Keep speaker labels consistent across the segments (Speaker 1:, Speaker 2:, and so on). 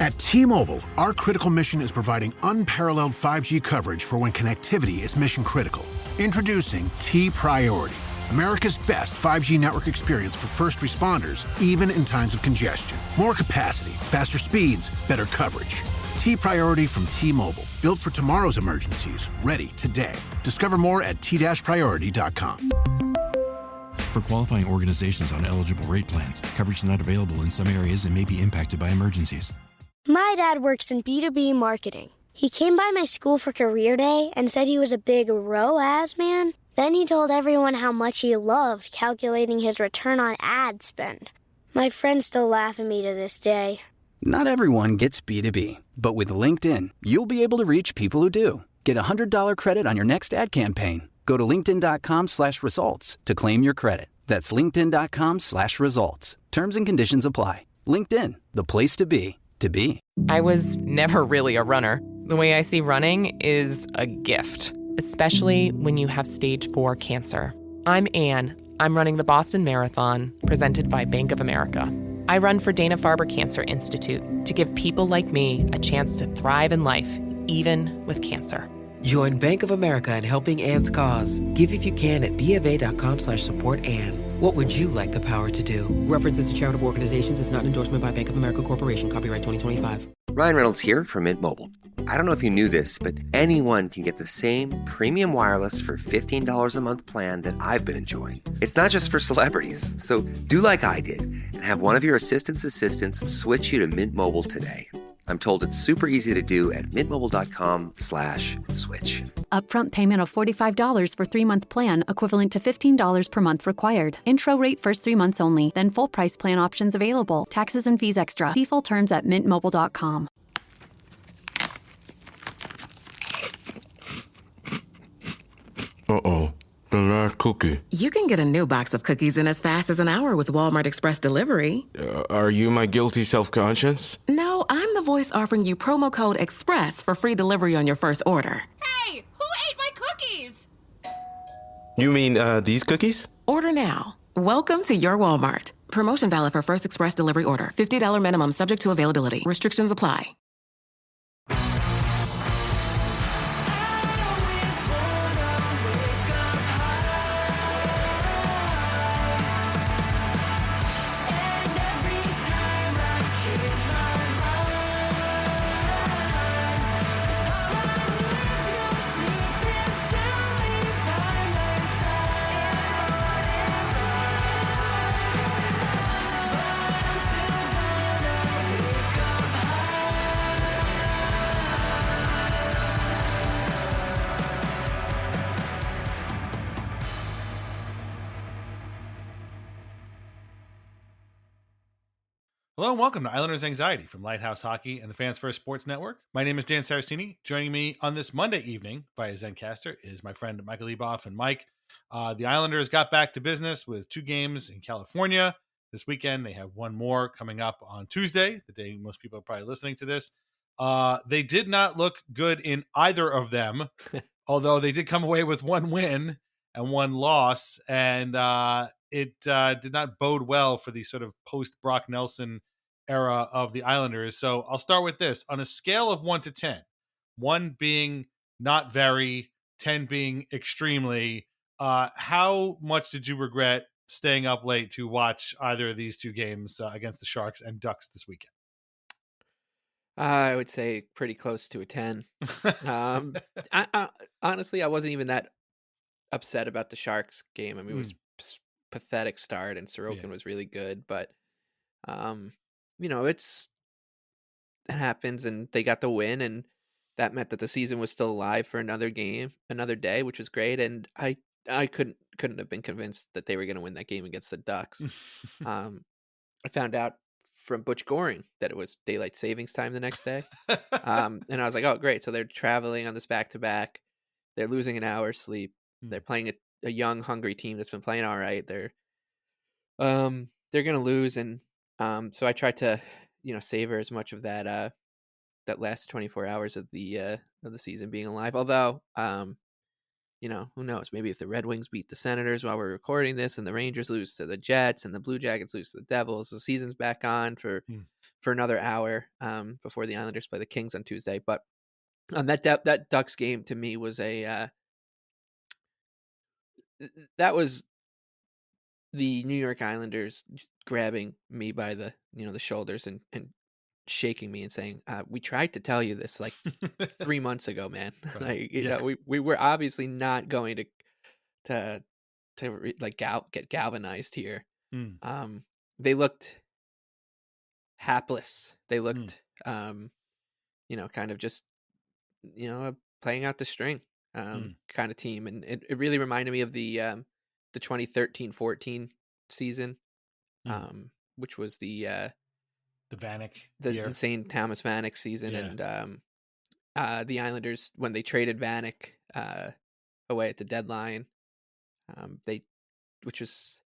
Speaker 1: At T-Mobile, our critical mission is providing unparalleled 5G coverage for when connectivity is mission critical. Introducing T-Priority, America's best 5G network experience for first responders, even in times of congestion. More capacity, faster speeds, better coverage. T-Priority from T-Mobile, built for tomorrow's emergencies, ready today. Discover more at t-priority.com.
Speaker 2: For qualifying organizations on eligible rate plans, coverage not available in some areas and may be impacted by emergencies.
Speaker 3: My dad works in B2B marketing. He came by my school for career day and said he was a big ROAS man. Then he told everyone how much he loved calculating his return on ad spend. My friends still laugh at me to this day.
Speaker 4: Not everyone gets B2B, but with LinkedIn, you'll be able to reach people who do. Get a $100 credit on your next ad campaign. Go to linkedin.com/results to claim your credit. That's linkedin.com/results. Terms and conditions apply. LinkedIn, the place to be.
Speaker 5: I was never really a runner. The way I see running is a gift, especially when you have stage 4 cancer. I'm Anne. I'm running the Boston Marathon, presented by Bank of America. I run for Dana-Farber Cancer Institute to give people like me a chance to thrive in life, even with cancer.
Speaker 6: Join Bank of America in helping Anne's cause. Give if you can at BofA.com/supportAnne. What would you like the power to do? References to charitable organizations is not an endorsement by Bank of America Corporation. Copyright 2025.
Speaker 7: Ryan Reynolds here from Mint Mobile. I don't know if you knew this, but anyone can get the same premium wireless for $15 a month plan that I've been enjoying. It's not just for celebrities. So do like I did and have one of your assistants switch you to Mint Mobile today. I'm told it's super easy to do at mintmobile.com/switch.
Speaker 8: Upfront payment of $45 for 3-month plan, equivalent to $15 per month required. Intro rate first 3 months only, then full price plan options available. Taxes and fees extra. See full terms at mintmobile.com.
Speaker 9: Uh-oh. The last cookie.
Speaker 10: You can get a new box of cookies in as fast as an hour with Walmart Express Delivery.
Speaker 9: Are you my guilty self-conscience?
Speaker 10: No, I'm the voice offering you promo code EXPRESS for free delivery on your first order.
Speaker 11: Hey, who ate my cookies?
Speaker 9: You mean, these cookies?
Speaker 10: Order now. Welcome to your Walmart. Promotion valid for first express delivery order. $50 minimum subject to availability. Restrictions apply.
Speaker 12: Hello and welcome to Islanders Anxiety from Lighthouse Hockey and the Fans First Sports Network. My name is Dan Saracini. Joining me on this Monday evening via Zencaster is my friend Michael Leboff. And Mike, the Islanders got back to business with 2 games in California this weekend. They have one more coming up on Tuesday, the day most people are probably listening to this. They did not look good in either of them, although they did come away with 1 win and 1 loss. And it did not bode well for the sort of post-Brock Nelson era of the Islanders. So I'll start with this. On a scale of 1 to 10, 1 being not very, 10 being extremely, how much did you regret staying up late to watch either of these 2 games against the Sharks and Ducks this weekend?
Speaker 13: I would say pretty close to a 10. I honestly, I wasn't even that upset about the Sharks game. I mean, it was pathetic start, and Sorokin was really good, but it happens, and they got the win, and that meant that the season was still alive for another game, another day, which was great. And I couldn't have been convinced that they were going to win that game against the Ducks. I found out from Butch Goring that it was daylight savings time the next day, and I was like, oh great, so they're traveling on this back-to-back, they're losing an hour's sleep, they're playing a young, hungry team that's been playing all right. They're going to lose, and so I tried to, savor as much of that that last 24 hours of the season being alive. Although who knows? Maybe if the Red Wings beat the Senators while we're recording this, and the Rangers lose to the Jets, and the Blue Jackets lose to the Devils, the season's back on for another hour before the Islanders play the Kings on Tuesday. But that Ducks game to me was that was the New York Islanders grabbing me by the the shoulders and shaking me and saying, "We tried to tell you this like 3 months ago, man.
Speaker 12: Right.
Speaker 13: We were obviously not going to get galvanized here." They looked hapless. They looked, kind of just playing out the string kind of team, and it really reminded me of the 2013-14 season, which was the
Speaker 12: Vanek
Speaker 13: year. Insane Thomas Vanek season, and the Islanders, when they traded Vanek away at the deadline, which was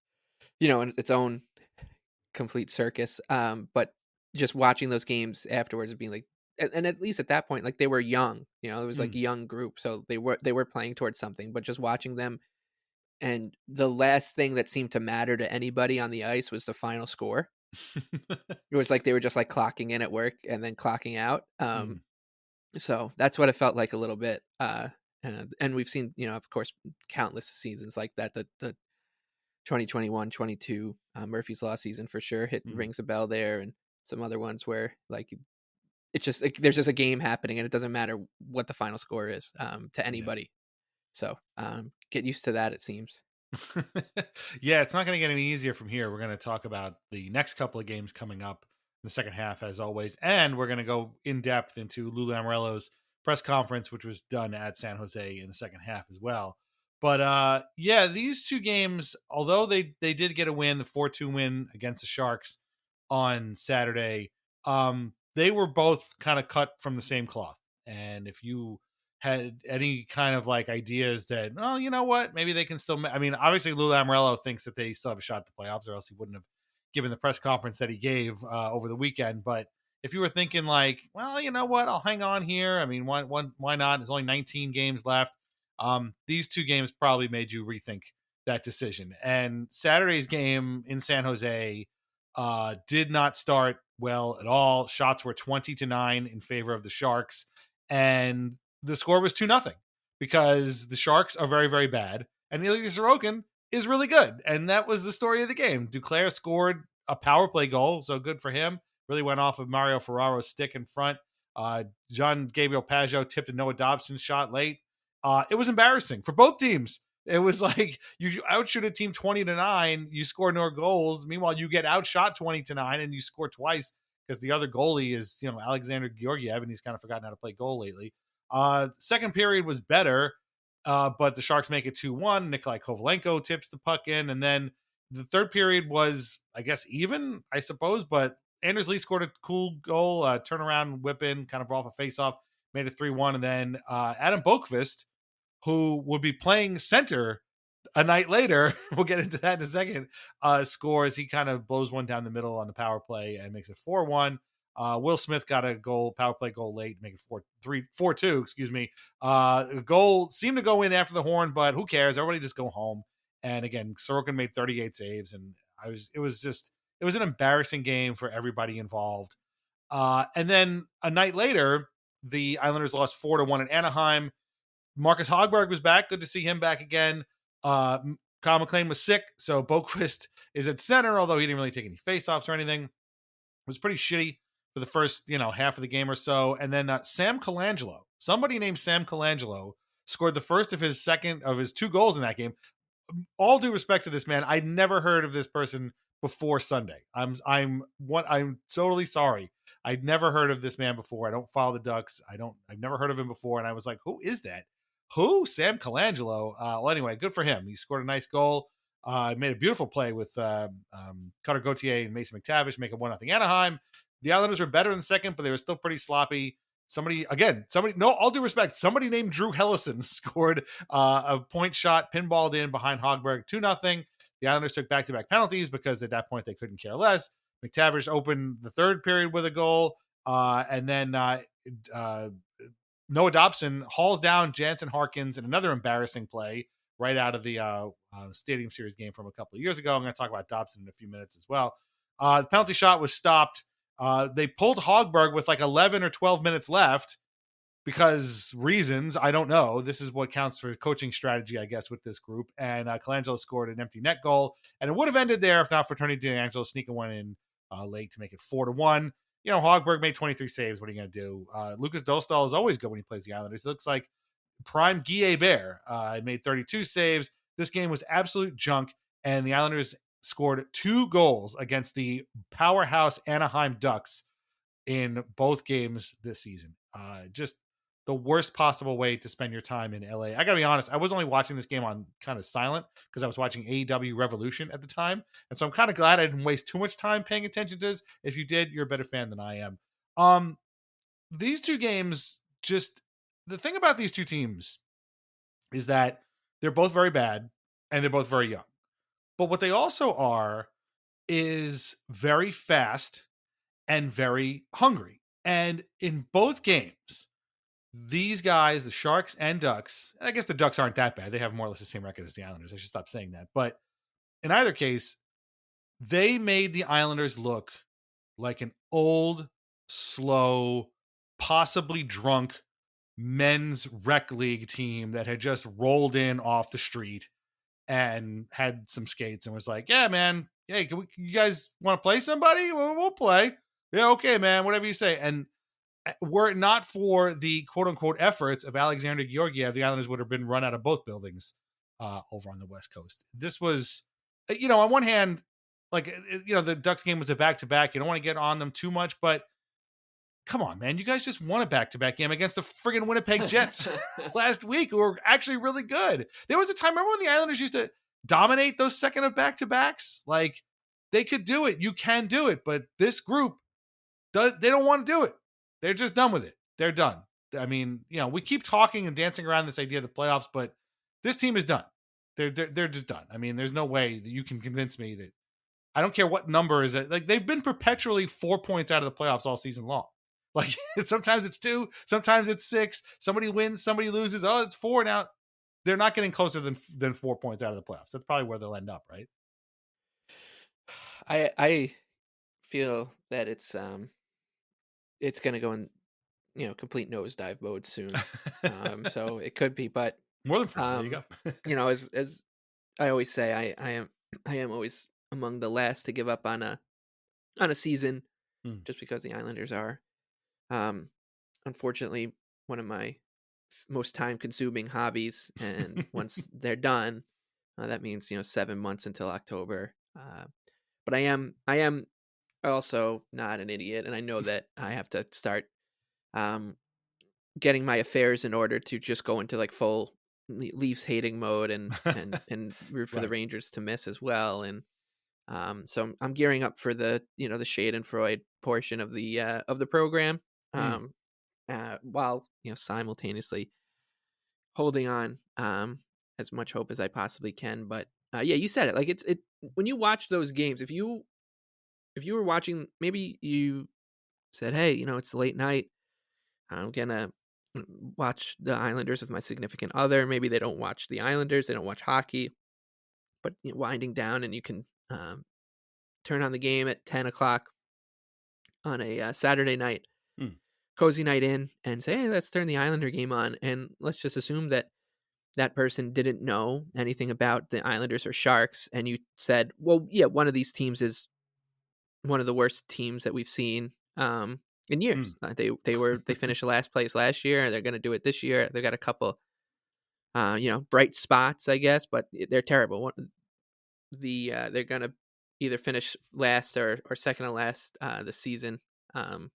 Speaker 13: in its own complete circus, but just watching those games afterwards and being like, and at least at that point, like, they were young, it was like a young group, so they were playing towards something, but just watching them, and the last thing that seemed to matter to anybody on the ice was the final score. It was like they were just like clocking in at work and then clocking out. So that's what it felt like a little bit. And we've seen, of course, countless seasons like that. The 2021-22 Murphy's Law season for sure rings a bell there, and some other ones where like it's just there's just a game happening and it doesn't matter what the final score is to anybody. So get used to that, it seems.
Speaker 12: Yeah, it's not going to get any easier from here. We're going to talk about the next couple of games coming up in the second half, as always, and we're going to go in depth into Lou Lamoriello's press conference, which was done at San Jose in the second half as well. But these two games, although they did get a win, the 4-2 win against the Sharks on Saturday, they were both kind of cut from the same cloth. And if you had any kind of like ideas that, well, you know what, maybe they can still, I mean, obviously Lou Lamoriello thinks that they still have a shot at the playoffs, or else he wouldn't have given the press conference that he gave over the weekend. But if you were thinking like, well, you know what, I'll hang on here. I mean, why not? There's only 19 games left. These two games probably made you rethink that decision. And Saturday's game in San Jose did not start well at all. Shots were 20-9 in favor of the Sharks, and the score was 2-0 because the Sharks are very, very bad, and Ilya Sorokin is really good. And that was the story of the game. Duclair scored a power play goal, so good for him. Really went off of Mario Ferraro's stick in front. John Gabriel Pajot tipped a Noah Dobson shot late. It was embarrassing for both teams. It was like you outshoot a team 20-9, you score no goals. Meanwhile, you get outshot 20-9 and you score twice because the other goalie is, Alexander Georgiev, and he's kind of forgotten how to play goal lately. Second period was better, but the Sharks make it 2-1. Nikolai Kovalenko tips the puck in, and then the third period was, I guess, even, I suppose, but Anders Lee scored a cool goal, turnaround whip in, kind of off a face-off, made it 3-1, and then Adam Boqvist, who would be playing center a night later, we'll get into that in a second, scores. He kind of blows one down the middle on the power play and makes it 4-1. Will Smith got a power play goal late, make it 4-2, excuse me. The goal seemed to go in after the horn, but who cares? Everybody just go home. And again, Sorokin made 38 saves, and it was an embarrassing game for everybody involved. And then a night later, the Islanders lost 4-1 at Anaheim. Marcus Hogberg was back. Good to see him back again. Kyle McLean was sick, so Boqvist is at center, although he didn't really take any faceoffs or anything. It was pretty shitty for the first, half of the game or so. And then Sam Colangelo, somebody named Sam Colangelo, scored the first of his two goals in that game. All due respect to this man, I'd never heard of this person before Sunday. I'm totally sorry. I'd never heard of this man before. I don't follow the Ducks. I've never heard of him before. And I was like, who is that? Who? Sam Colangelo. Well, anyway, good for him. He scored a nice goal. Made a beautiful play with Cutter Gauthier and Mason McTavish, make it 1-0 Anaheim. The Islanders were better in the second, but they were still pretty sloppy. All due respect, somebody named Drew Hellison scored a point shot, pinballed in behind Hogberg, 2-0. The Islanders took back-to-back penalties because at that point they couldn't care less. McTavish opened the third period with a goal, and then Noah Dobson hauls down Jansen Harkins in another embarrassing play right out of the Stadium Series game from a couple of years ago. I'm going to talk about Dobson in a few minutes as well. The penalty shot was stopped. They pulled Hogberg with like 11 or 12 minutes left because reasons, I don't know. This is what counts for coaching strategy, I guess, with this group. And Colangelo scored an empty net goal. And it would have ended there if not for Tony DeAngelo sneaking one in late to make it 4-1. Hogberg made 23 saves. What are you going to do? Lucas Dostal is always good when he plays the Islanders. It looks like prime Guy Bear. Made 32 saves. This game was absolute junk. And the Islanders scored 2 goals against the powerhouse Anaheim Ducks in both games this season. Just the worst possible way to spend your time in LA. I gotta be honest, I was only watching this game on kind of silent because I was watching AEW Revolution at the time. And so I'm kind of glad I didn't waste too much time paying attention to this. If you did, you're a better fan than I am. These two games, just the thing about these two teams is that they're both very bad and they're both very young. But what they also are is very fast and very hungry. And in both games, these guys, the Sharks and Ducks, I guess the Ducks aren't that bad. They have more or less the same record as the Islanders. I should stop saying that. But in either case, they made the Islanders look like an old, slow, possibly drunk men's rec league team that had just rolled in off the street and had some skates and was like, yeah, man, hey, you guys want to play somebody? Well, we'll play. Yeah, okay, man, whatever you say. And were it not for the quote-unquote efforts of Alexander Georgiev, the Islanders would have been run out of both buildings over on the West Coast. This was, on one hand, the Ducks game was a back-to-back. You don't want to get on them too much, but come on, man. You guys just won a back-to-back game against the friggin' Winnipeg Jets last week, who were actually really good. There was a time, remember when the Islanders used to dominate those second of back-to-backs? Like, they could do it. You can do it. But this group, they don't want to do it. They're just done with it. They're done. I mean, we keep talking and dancing around this idea of the playoffs, but this team is done. They're just done. I mean, there's no way that you can convince me that, I don't care what number is it. Like, they've been perpetually 4 points out of the playoffs all season long. Like, sometimes it's 2, sometimes it's 6. Somebody wins, somebody loses. Oh, it's 4 now. They're not getting closer than 4 points out of the playoffs. That's probably where they'll end up, right?
Speaker 13: I feel that it's going to go in, complete nosedive mode soon. So it could be, but
Speaker 12: more than 4. There you
Speaker 13: go. As I always say, I am always among the last to give up on a season, just because the Islanders are, unfortunately, one of my most time-consuming hobbies. And once they're done, that means 7 months until October. But I am also not an idiot, and I know that I have to start getting my affairs in order to just go into like full Leafs hating mode and root for the Rangers to miss as well. And so I'm gearing up for the the Schadenfreude portion of the program, while simultaneously holding on as much hope as I possibly can. But you said it, like it when you watch those games, if you were watching, maybe you said, hey, it's late night, I'm gonna watch the Islanders with my significant other. Maybe they don't watch the Islanders, they don't watch hockey, but winding down, and you can turn on the game at 10 o'clock on a Saturday night, cozy night in, and say, hey, let's turn the Islander game on. And let's just assume that that person didn't know anything about the Islanders or Sharks, and you said, well, yeah, one of these teams is one of the worst teams that we've seen in years. They finished last place last year. They're going to do it this year. They've got a couple, bright spots, I guess, but they're terrible. They're going to either finish last or second to last this season, and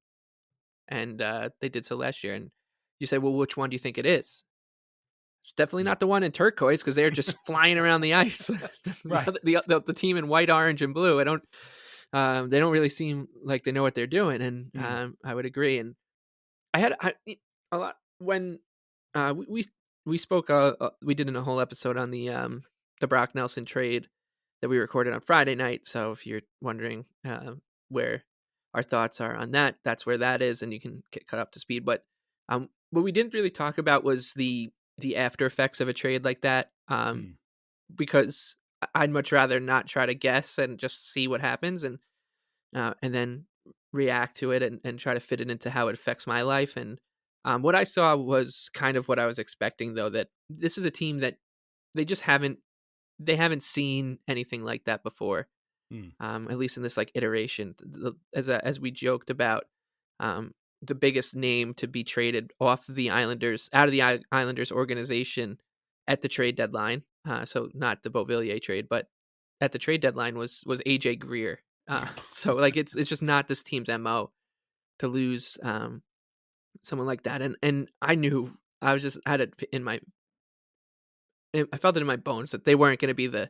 Speaker 13: they did so last year. And you say, well, which one do you think it is? It's definitely not the one in turquoise, because they're just flying around the ice.
Speaker 12: Right.
Speaker 13: The team in white, orange, and blue, they don't really seem like they know what they're doing. And I would agree. And I had a lot when we spoke. We did a whole episode on the Brock Nelson trade that we recorded on Friday night. So if you're wondering where our thoughts are on that, that's where that is, and you can get caught up to speed. But what we didn't really talk about was the after effects of a trade like that, because I'd much rather not try to guess and just see what happens and then react to it and try to fit it into how it affects my life. And what I saw was kind of what I was expecting, though, that this is a team that they just haven't seen anything like that before. At least in this like iteration, as we joked about, the biggest name to be traded off the Islanders, out of the Islanders organization at the trade deadline. So not the Beauvillier trade, but at the trade deadline was AJ Greer. So like it's just not this team's MO to lose someone like that. And I knew I felt it in my bones that they weren't going to be the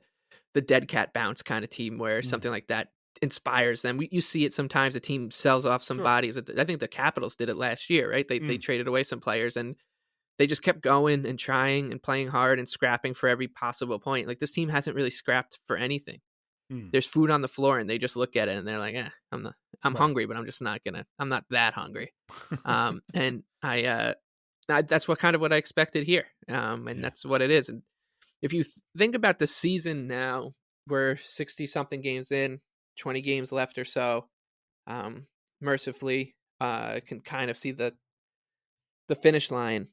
Speaker 13: dead cat bounce kind of team where something like that inspires them. You see it sometimes. A team sells off some bodies. I think the Capitals did it last year, right? They traded away some players and they just kept going and trying and playing hard and scrapping for every possible point. Like this team hasn't really scrapped for anything. There's food on the floor and they just look at it and they're like, I'm hungry, but I'm not that hungry. And that's what I expected here. And that's what it is. And if you think about the season now, we're 60 something games in, 20 games left or so. Mercifully, can kind of see the finish line.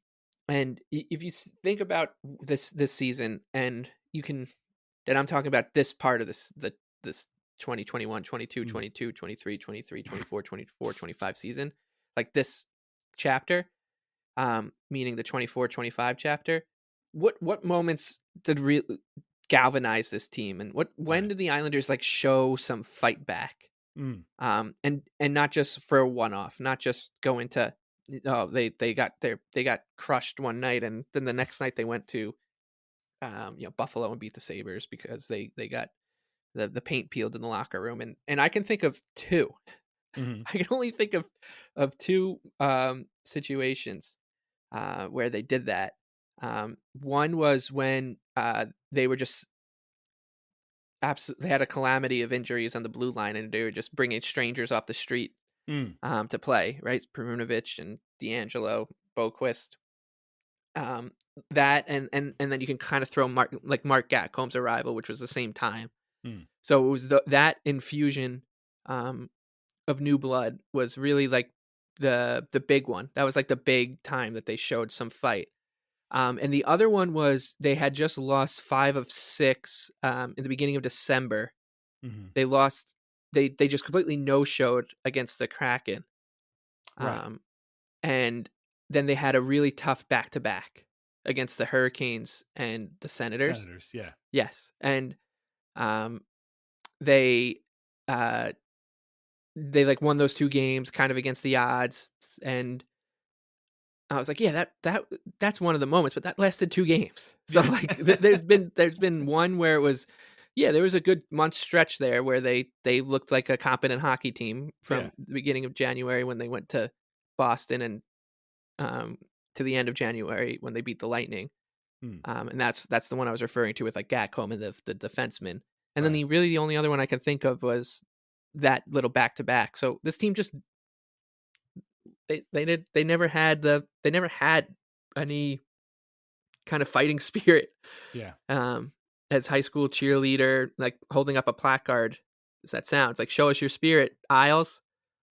Speaker 13: And if you think about this season, and I'm talking about this part of this 2021, 22, 22, 23, 23, 24, 24, 25 season, like this chapter, meaning the 24, 25 chapter, what moments did galvanize this team, and when did the Islanders like show some fight back? And not just for a one-off, not just go into they got crushed one night and then the next night they went to Buffalo and beat the Sabres because they got the paint peeled in the locker room, and I can think of two. I can only think of two situations where they did that. One was when they were just they had a calamity of injuries on the blue line, and they were just bringing strangers off the street to play, right? Perunovic and D'Angelo, Boquist. That and then you can kind of throw Mark Gatcomb's arrival, which was the same time. So it was that infusion of new blood was really like the big one. That was like the big time that they showed some fight. And the other one was they had just lost 5 of 6 in the beginning of December. They lost. They just completely no-showed against the Kraken. Right. And then they had a really tough back-to-back against the Hurricanes and the Senators.
Speaker 12: Yeah.
Speaker 13: Yes. And they like won those 2 games kind of against the odds, and I was like, yeah, that's one of the moments, but that lasted 2 games. So like there's been one where it was, there was a good month stretch there where they looked like a competent hockey team from the beginning of January when they went to Boston and to the end of January when they beat the Lightning. And that's the one I was referring to with like Gatcomb and the defenseman. And then the only other one I could think of was that little back-to-back. So this team just they never had any kind of fighting spirit. As high school cheerleader, like holding up a placard, as that sounds like, show us your spirit, Isles.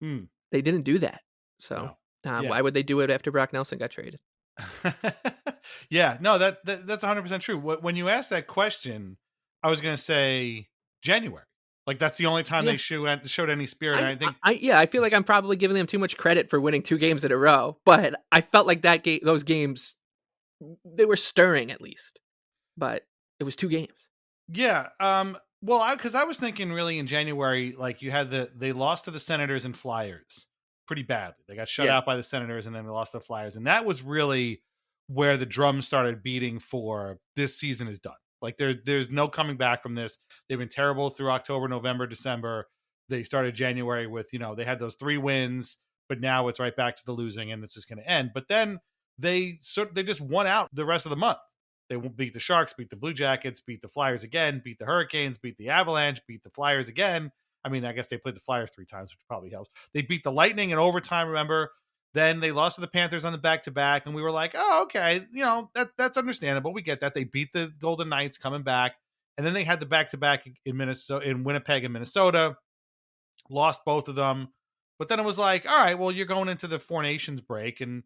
Speaker 13: They didn't do that. So why would they do it after Brock Nelson got traded?
Speaker 12: That's 100% true. When you asked that question, I was going to say January. Like that's the only time they showed any spirit.
Speaker 13: I feel like I'm probably giving them too much credit for winning 2 games in a row, but I felt like those games, they were stirring at least, but it was 2 games.
Speaker 12: Yeah. Well, because I was thinking really in January, like you had they lost to the Senators and Flyers pretty badly. They got shut out by the Senators and then they lost to the Flyers. And that was really where the drums started beating for this season is done. Like there's no coming back from this. They've been terrible through October, November, December. They started January with, they had those 3 wins, but now it's right back to the losing and it's just going to end. But then they just won out the rest of the month. They beat the Sharks, beat the Blue Jackets, beat the Flyers again, beat the Hurricanes, beat the Avalanche, beat the Flyers again. I mean, I guess they played the Flyers 3 times, which probably helps. They beat the Lightning in overtime, remember? Then they lost to the Panthers on the back-to-back, and we were like, oh, okay, that's understandable. We get that. They beat the Golden Knights coming back, and then they had the back-to-back in Winnipeg and Minnesota, lost both of them. But then it was like, all right, well, you're going into the Four Nations break, and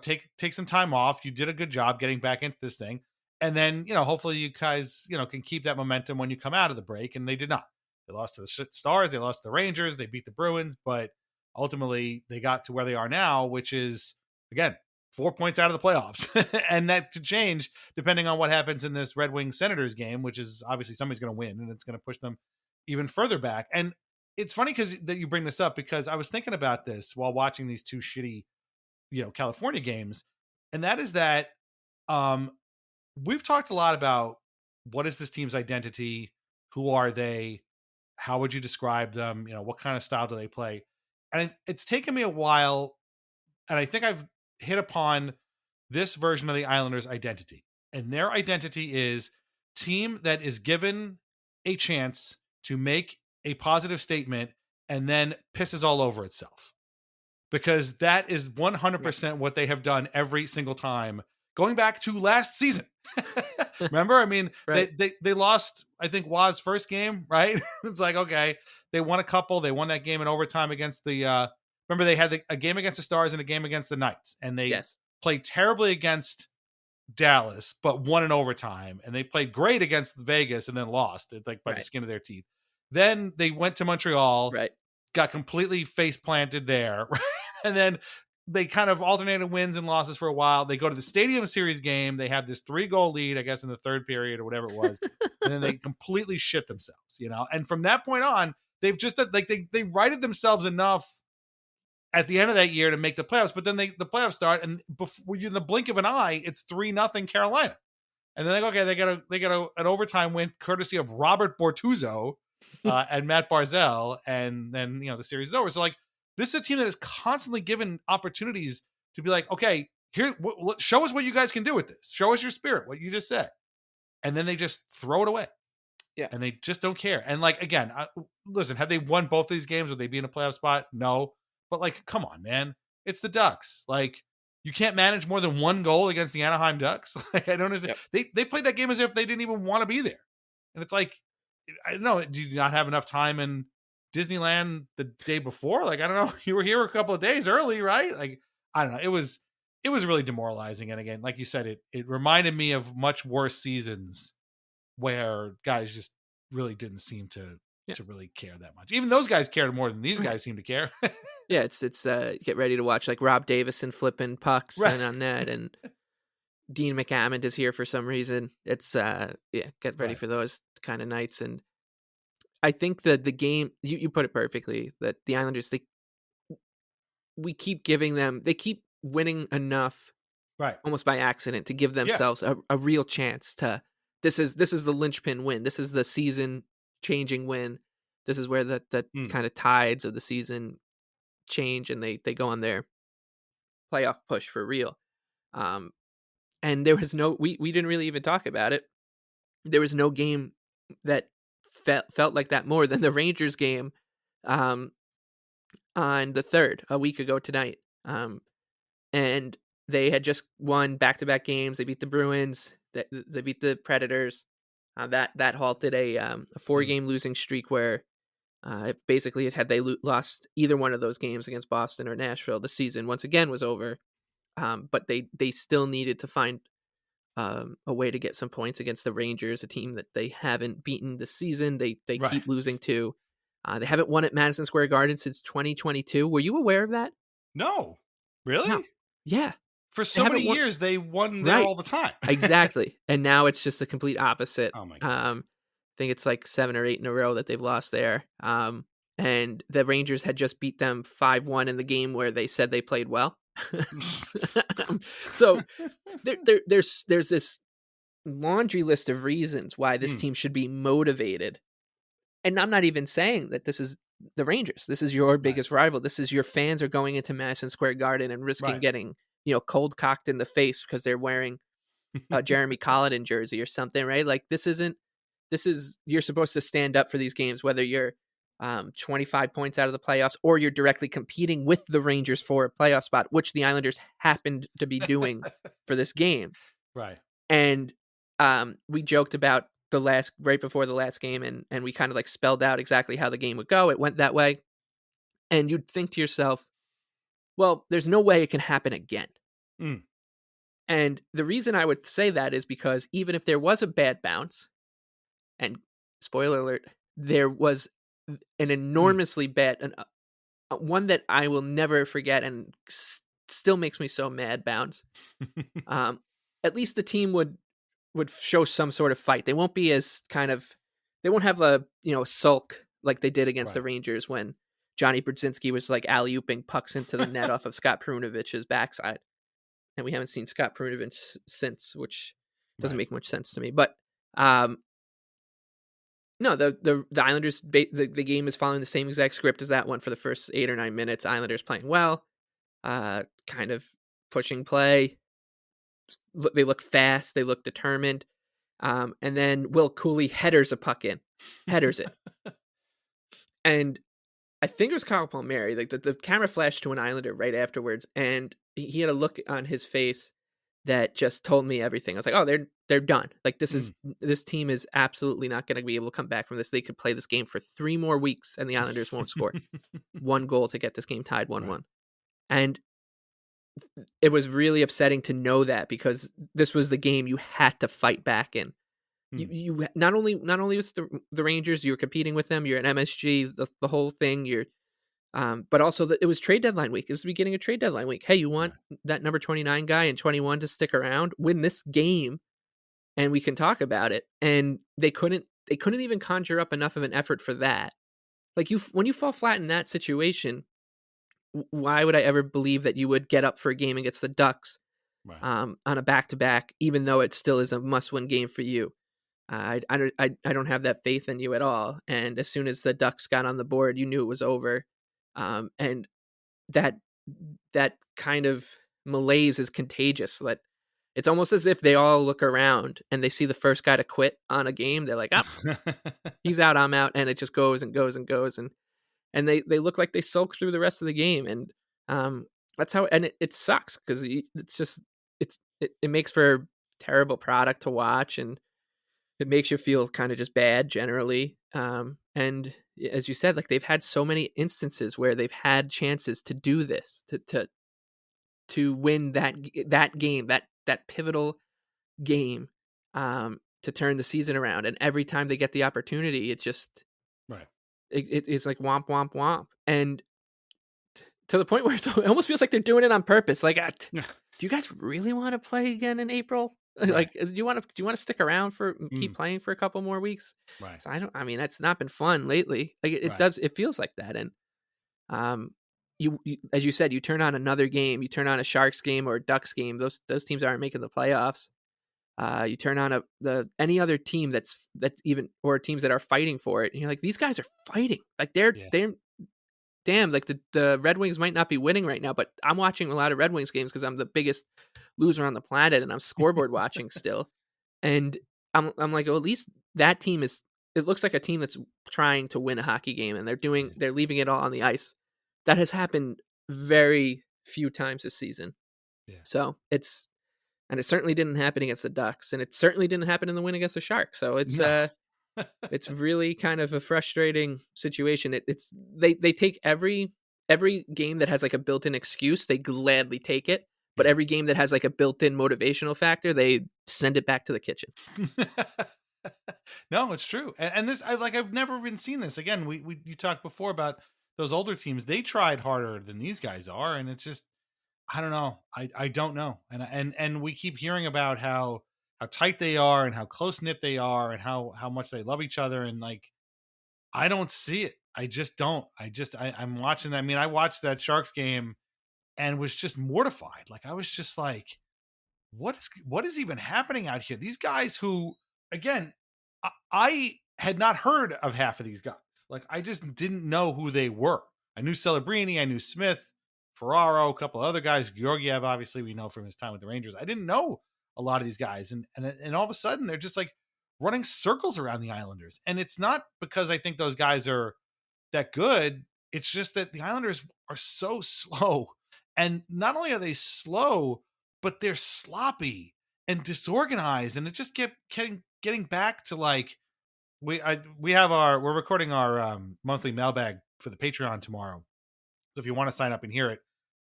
Speaker 12: take some time off. You did a good job getting back into this thing, and then hopefully you guys can keep that momentum when you come out of the break. And they did not. They lost to the Stars, they lost to the Rangers, they beat the Bruins, but ultimately they got to where they are now, which is, again, 4 points out of the playoffs. And that could change depending on what happens in this Red Wings Senators game, which is obviously somebody's going to win, and it's going to push them even further back. And it's funny that you bring this up, because I was thinking about this while watching these two shitty, California games. And that is that we've talked a lot about what is this team's identity? Who are they? How would you describe them? What kind of style do they play? And it's taken me a while, and I think I've hit upon this version of the Islanders' identity. And their identity is team that is given a chance to make a positive statement and then pisses all over itself. Because that is 100% what they have done every single time, going back to last season. Remember? I mean, right. they lost, I think, Waz's first game, right? It's like, okay, they won a couple. They won that game in overtime against the remember they had a game against the Stars and a game against the Knights, and they played terribly against Dallas, but won in overtime. And they played great against Vegas and then lost it by the skin of their teeth. Then they went to Montreal, got completely face planted there, right? And then they kind of alternated wins and losses for a while. They go to the Stadium Series game. They have this 3-goal lead, I guess, in the third period or whatever it was. And then they completely shit themselves, And from that point on, they've just they righted themselves enough at the end of that year to make the playoffs. But then the playoffs start, and before in the blink of an eye, it's 3-0 Carolina. And then they get an overtime win courtesy of Robert Bortuzzo and Matt Barzal, and then the series is over. So this is a team that is constantly given opportunities to be like, okay, here, show us what you guys can do with this. Show us your spirit, what you just said. And then they just throw it away. Yeah. And they just don't care. And again, listen, had they won both these games, would they be in a playoff spot? No. But come on, man. It's the Ducks. You can't manage more than 1 goal against the Anaheim Ducks. I don't understand. Yep. They played that game as if they didn't even want to be there. And it's I don't know. Do you not have enough time in Disneyland the day before? I don't know. You were here a couple of days early, right? I don't know. It was really demoralizing. And again, like you said, it reminded me of much worse seasons where guys just really didn't seem to really care that much. Even those guys cared more than these guys seem to care.
Speaker 13: Yeah, it's get ready to watch Rob Davison flipping pucks and on net, and Dean McAmmond is here for some reason. It's get ready for those kind of nights. And I think that the game, you put it perfectly, that the Islanders, we keep giving them, they keep winning enough, almost by accident, to give themselves a real chance to. This is the linchpin win. This is the season changing win. This is where the kind of tides of the season change, and they go on their playoff push for real. And there was we didn't really even talk about it. There was no game that felt like that more than the Rangers game on the 3rd, a week ago tonight. And they had just won back-to-back games. They beat the Bruins. They beat the Predators. That halted a 4-game losing streak where basically had they lost either one of those games against Boston or Nashville, the season once again was over. But they still needed to find a way to get some points against the Rangers, a team that they haven't beaten this season. They keep losing to. They haven't won at Madison Square Garden since 2022. Were you aware of that?
Speaker 12: No. Really? No.
Speaker 13: Yeah.
Speaker 12: For so many years, they won there all the time.
Speaker 13: Exactly. And now it's just the complete opposite.
Speaker 12: Oh, my God.
Speaker 13: I think it's 7 or 8 in a row that they've lost there. And the Rangers had just beat them 5-1 in the game where they said they played well. So there's this laundry list of reasons why this team should be motivated. And I'm not even saying that this is the Rangers. This is your biggest rival. This is your fans are going into Madison Square Garden and risking getting cold cocked in the face because they're wearing a Jeremy Colliton jersey or something, right? This is you're supposed to stand up for these games, whether you're 25 points out of the playoffs, or you're directly competing with the Rangers for a playoff spot, which the Islanders happened to be doing for this game.
Speaker 12: Right.
Speaker 13: And we joked about right before the last game, and we kind of like spelled out exactly how the game would go. It went that way. And you'd think to yourself, well, there's no way it can happen again.
Speaker 12: Mm.
Speaker 13: And the reason I would say that is because even if there was a bad bounce, and spoiler alert, there was an enormously bad, one that I will never forget and still makes me so mad bounce. At least the team would show some sort of fight. They won't be as they won't have a sulk like they did against the Rangers when Johnny Brodzinski was like alley-ooping pucks into the net off of Scott Perunovich's backside. And we haven't seen Scott Perunovich since, which doesn't make much sense to me. But no, the Islanders, the game is following the same exact script as that one for the first 8 or 9 minutes. Islanders playing well, kind of pushing play. They look fast. They look determined. And then Will Cooley headers a puck in. Headers it. And I think it was Kyle Palmieri. Like the camera flashed to an Islander right afterwards, and he had a look on his face that just told me everything. I was like, oh, they're done. Like this team is absolutely not going to be able to come back from this. They could play this game for 3 more weeks, and the Islanders won't score 1 goal to get this game tied 1-1. Right. And it was really upsetting to know that, because this was the game you had to fight back in. You not only was the Rangers, you were competing with them. You're an MSG, the whole thing. You're, but also it was trade deadline week. It was the beginning of trade deadline week. Hey, you want that number 29 guy and 21 to stick around, win this game, and we can talk about it. And they couldn't even conjure up enough of an effort for that. Like when you fall flat in that situation, why would I ever believe that you would get up for a game against the Ducks on a back-to-back, even though it still is a must-win game for you? I don't have that faith in you at all. And as soon as the Ducks got on the board, you knew it was over. And that kind of malaise is contagious. That it's almost as if they all look around and they see the first guy to quit on a game. They're like, he's out, I'm out. And it just goes and goes and goes. And they look like they sulk through the rest of the game. And that's how, and it sucks, because it's just, it makes for a terrible product to watch. And it makes you feel kind of just bad generally. And as you said, like they've had so many instances where they've had chances to do this, to win that game, that pivotal game, to turn the season around. And every time they get the opportunity, it just, it is like womp, womp, womp. And to the point where it almost feels like they're doing it on purpose. Like, do you guys really want to play again in April? Like, do you want to stick around keep playing for a couple more weeks?
Speaker 12: Right.
Speaker 13: So I mean, that's not been fun lately. Like it feels like that. And you, as you said, you turn on another game, you turn on a Sharks game or a Ducks game. Those teams aren't making the playoffs. You turn on any other team that's even, or teams that are fighting for it, and you're like, these guys are fighting. Like they're damn, like the Red Wings might not be winning right now, but I'm watching a lot of Red Wings games because I'm the biggest loser on the planet, and I'm scoreboard watching still. And I'm like, well, at least that team it looks like a team that's trying to win a hockey game, and they're leaving it all on the ice. That has happened very few times this season.
Speaker 12: Yeah.
Speaker 13: So it certainly didn't happen against the Ducks, and it certainly didn't happen in the win against the Sharks. So it's it's really kind of a frustrating situation. They take every game that has like a built-in excuse, they gladly take it. But every game that has like a built-in motivational factor, they send it back to the kitchen.
Speaker 12: No, it's true. And this, I've never even seen this. Again, you talked before about those older teams. They tried harder than these guys are, and it's just, I don't know. I don't know. And we keep hearing about how tight they are and how close knit they are and how much they love each other. And like, I don't see it. I just don't. I'm watching that. I mean, I watched that Sharks game and was just mortified. Like, I was just like, what is even happening out here? These guys who, again, I had not heard of half of these guys. Like, I just didn't know who they were. I knew Celebrini, I knew Smith, Ferraro, a couple of other guys. Georgiev, obviously, we know from his time with the Rangers. I didn't know a lot of these guys. And all of a sudden, they're just like running circles around the Islanders. And it's not because I think those guys are that good. It's just that the Islanders are so slow. And not only are they slow, but they're sloppy and disorganized. And it just kept getting back to like, we're recording our monthly mailbag for the Patreon tomorrow. So if you want to sign up and hear it,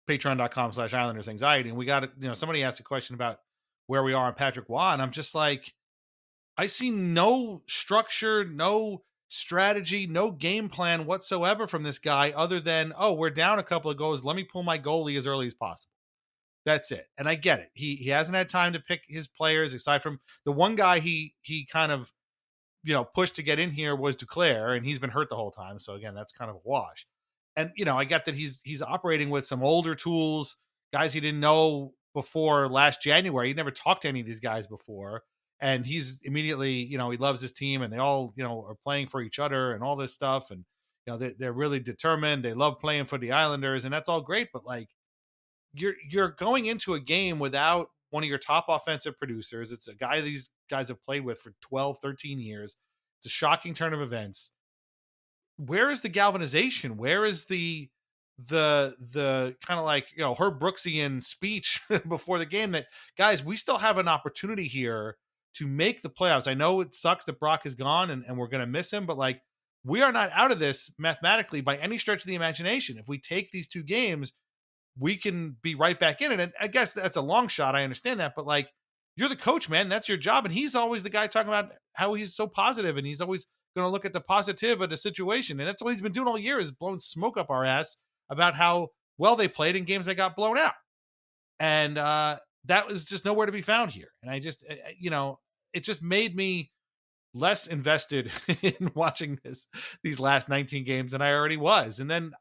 Speaker 12: patreon.com/Islanders Anxiety. And we got, somebody asked a question about where we are on Patrick Waugh. And I'm just like, I see no structure, no strategy, no game plan whatsoever from this guy other than, oh, we're down a couple of goals. Let me pull my goalie as early as possible. That's it. And I get it. He hasn't had time to pick his players aside from the one guy he kind of, pushed to get in here was Duclair, and he's been hurt the whole time. So again, that's kind of a wash. And, I get that he's operating with some older tools, guys he didn't know before last January. He'd never talked to any of these guys before. And he's immediately, he loves his team, and they all, are playing for each other and all this stuff. And, they're really determined. They love playing for the Islanders, and that's all great. But like, you're going into a game without one of your top offensive producers. It's a guy these guys have played with for 12, 13 years. It's a shocking turn of events. Where is the galvanization? Where is the kind of like, Herb Brooksian speech before the game that, guys, we still have an opportunity here to make the playoffs. I know it sucks that Brock is gone and we're going to miss him, but like, we are not out of this mathematically by any stretch of the imagination. If we take these 2 games, we can be right back in it. And I guess that's a long shot. I understand that, but like, you're the coach, man. That's your job. And he's always the guy talking about how he's so positive and he's always going to look at the positive of the situation. And that's what he's been doing all year, is blowing smoke up our ass about how well they played in games that got blown out. And that was just nowhere to be found here. And I just, it just made me less invested in watching these last 19 games than I already was. And then,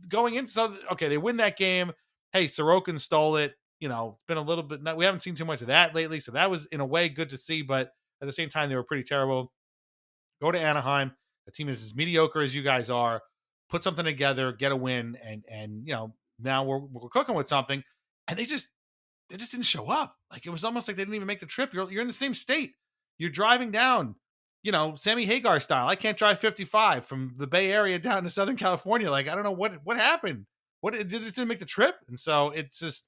Speaker 12: going in, so okay, they win that game. Hey, Sorokin stole it. It's been a little bit, we haven't seen too much of that lately. So that was in a way good to see, but at the same time, they were pretty terrible. Go to Anaheim. The team is as mediocre as you guys are. Put something together, get a win, and now we're cooking with something. And they just didn't show up. Like, it was almost like they didn't even make the trip. You're in the same state. You're driving down, Sammy Hagar style. I can't drive 55 from the Bay Area down to Southern California. Like, I don't know what happened. Didn't make the trip. And so it's just,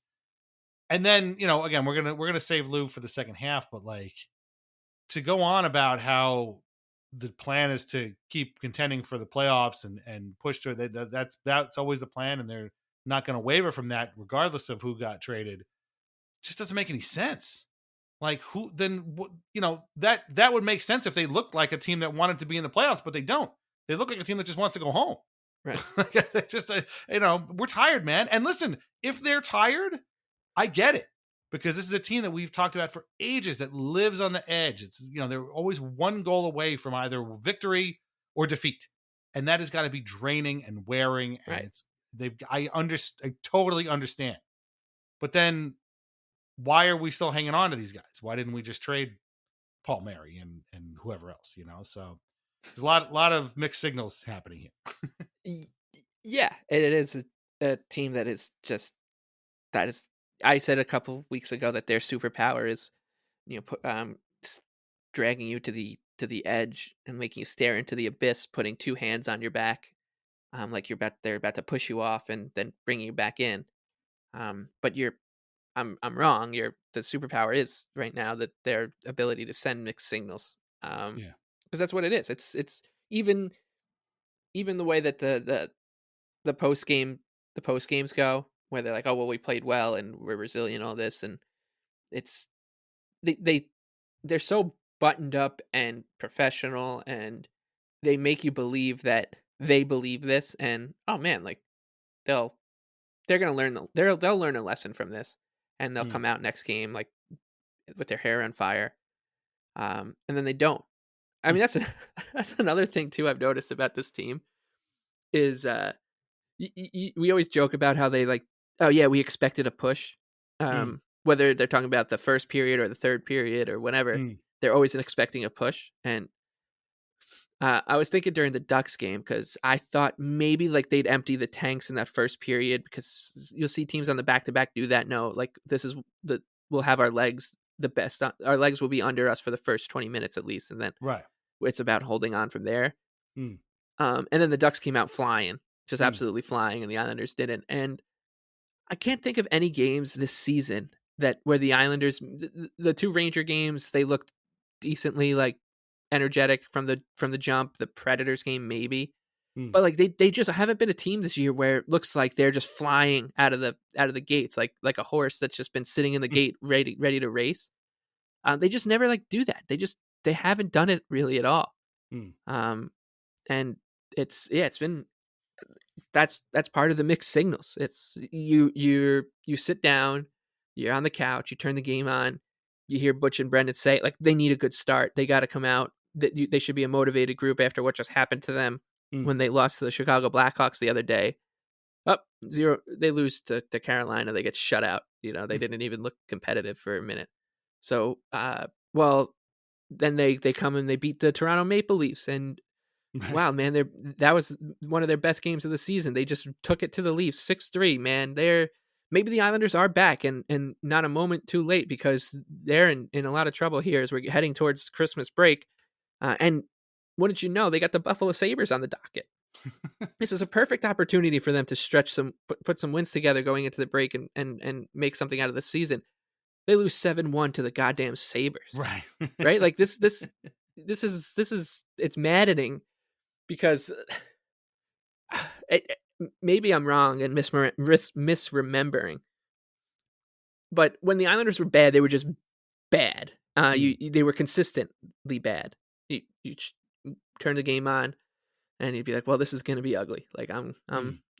Speaker 12: and then, again, we're going to save Lou for the second half, but like, to go on about how the plan is to keep contending for the playoffs and push through, that's always the plan. And they're not going to waver from that regardless of who got traded. It just doesn't make any sense. Like, who then, that would make sense if they looked like a team that wanted to be in the playoffs, but they don't. They look like a team that just wants to go home.
Speaker 13: Right.
Speaker 12: Just, we're tired, man. And listen, if they're tired, I get it, because this is a team that we've talked about for ages that lives on the edge. It's, they're always one goal away from either victory or defeat. And that has got to be draining and wearing. And
Speaker 13: right.
Speaker 12: I totally understand. But then, why are we still hanging on to these guys? Why didn't we just trade Palmieri and whoever else, So there's a lot of mixed signals happening here.
Speaker 13: Yeah, it is a team that is just, I said a couple weeks ago that their superpower is, dragging you to the edge and making you stare into the abyss, putting 2 hands on your back, like they're about to push you off and then bring you back in. But I'm wrong. The superpower is right now that their ability to send mixed signals. Because that's what it is. It's even the way that the post games go, where they're like, oh well, we played well and we're resilient, all this, and it's they're so buttoned up and professional, and they make you believe that they believe this, and oh man, like they're gonna learn they'll learn a lesson from this. And they'll come out next game like with their hair on fire, and then they don't. I mean, that's another thing too I've noticed about this team is we always joke about how they like, oh yeah, we expected a push, whether they're talking about the first period or the third period or whatever. They're always expecting a push, and I was thinking during the Ducks game, because I thought maybe like they'd empty the tanks in that first period, because you'll see teams on the back-to-back do that. No, like we'll have our legs our legs will be under us for the first 20 minutes at least, and then
Speaker 12: right,
Speaker 13: it's about holding on from there. And then the Ducks came out flying, just absolutely flying, and the Islanders didn't. And I can't think of any games this season where the Islanders, the two Ranger games, they looked decently like energetic from the jump. The Predators game, maybe. But like they just haven't been a team this year where it looks like they're just flying out of the gates like a horse that's just been sitting in the gate ready to race. They just never like do that. They haven't done it really at all. And it's been that's part of the mixed signals. It's you sit down, you're on the couch, you turn the game on, you hear Butch and Brendan say like they need a good start. They got to come out. They should be a motivated group after what just happened to them when they lost to the Chicago Blackhawks the other day. Up 0, they lose to Carolina. They get shut out. They didn't even look competitive for a minute. So, then they come and they beat the Toronto Maple Leafs, and wow, man, that was one of their best games of the season. They just took it to the Leafs 6-3. Man, maybe the Islanders are back, and not a moment too late, because they're in a lot of trouble here as we're heading towards Christmas break. And wouldn't you know, they got the Buffalo Sabres on the docket. This is a perfect opportunity for them to stretch put some wins together going into the break and make something out of the season. They lose 7-1 to the goddamn Sabres.
Speaker 12: Right.
Speaker 13: Right? Like this is it's maddening, because maybe I'm wrong and misremembering. But when the Islanders were bad, they were just bad. They were consistently bad. You turn the game on, and you'd be like, "Well, this is going to be ugly." Like I'm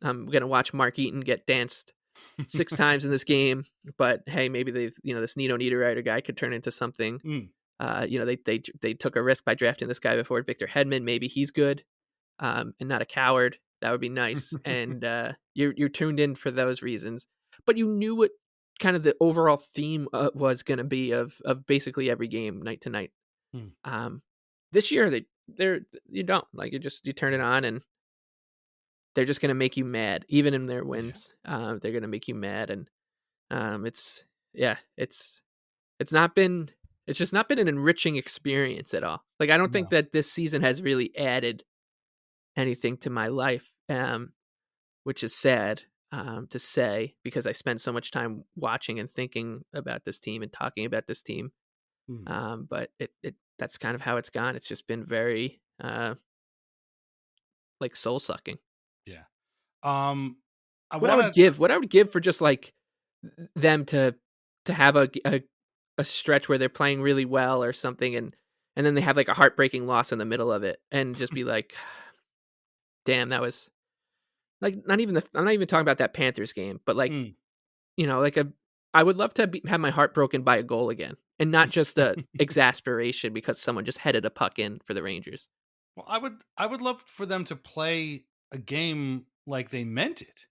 Speaker 13: going to watch Mark Eaton get danced 6 times in this game, but hey, maybe this Nino Niederreiter guy could turn into something. They took a risk by drafting this guy before Victor Hedman. Maybe he's good, and not a coward. That would be nice. And you're tuned in for those reasons, but you knew what kind of the overall theme was going to be of basically every game night to night. This year you don't like, you turn it on and they're just going to make you mad. Even in their wins, they're going to make you mad. And it's just not been an enriching experience at all. Like, I don't think that this season has really added anything to my life, which is sad to say, because I spend so much time watching and thinking about this team and talking about this team. But that's kind of how it's gone. It's just been very like soul sucking.
Speaker 12: Yeah.
Speaker 13: What I would give for just like them to have a stretch where they're playing really well or something, and then they have like a heartbreaking loss in the middle of it, and just be like, damn, that was like I'm not even talking about that Panthers game, but like I would love to have my heart broken by a goal again, and not just a exasperation because someone just headed a puck in for the Rangers.
Speaker 12: Well, I would love for them to play a game like they meant it.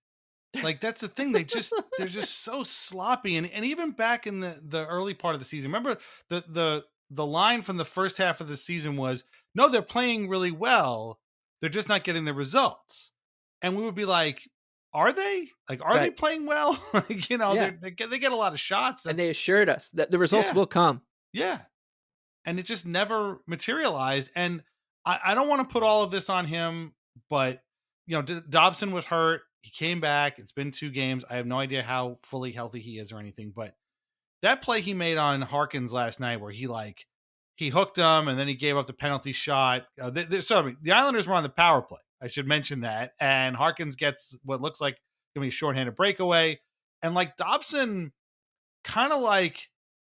Speaker 12: Like, that's the thing. They're just so sloppy. And even back in the early part of the season, remember the line from the first half of the season was, no, they're playing really well. They're just not getting the results. And we would be like, are they? Like, are they playing well? Like, they get a lot of shots.
Speaker 13: And they assured us that the results will come.
Speaker 12: Yeah. And it just never materialized. And I don't want to put all of this on him, but Dobson was hurt. He came back. It's been 2 games. I have no idea how fully healthy he is or anything, but that play he made on Harkins last night, where he hooked him and then he gave up the penalty shot. The Islanders were on the power play. I should mention that. And Harkins gets what looks like going to be a shorthanded breakaway. And like Dobson kind of like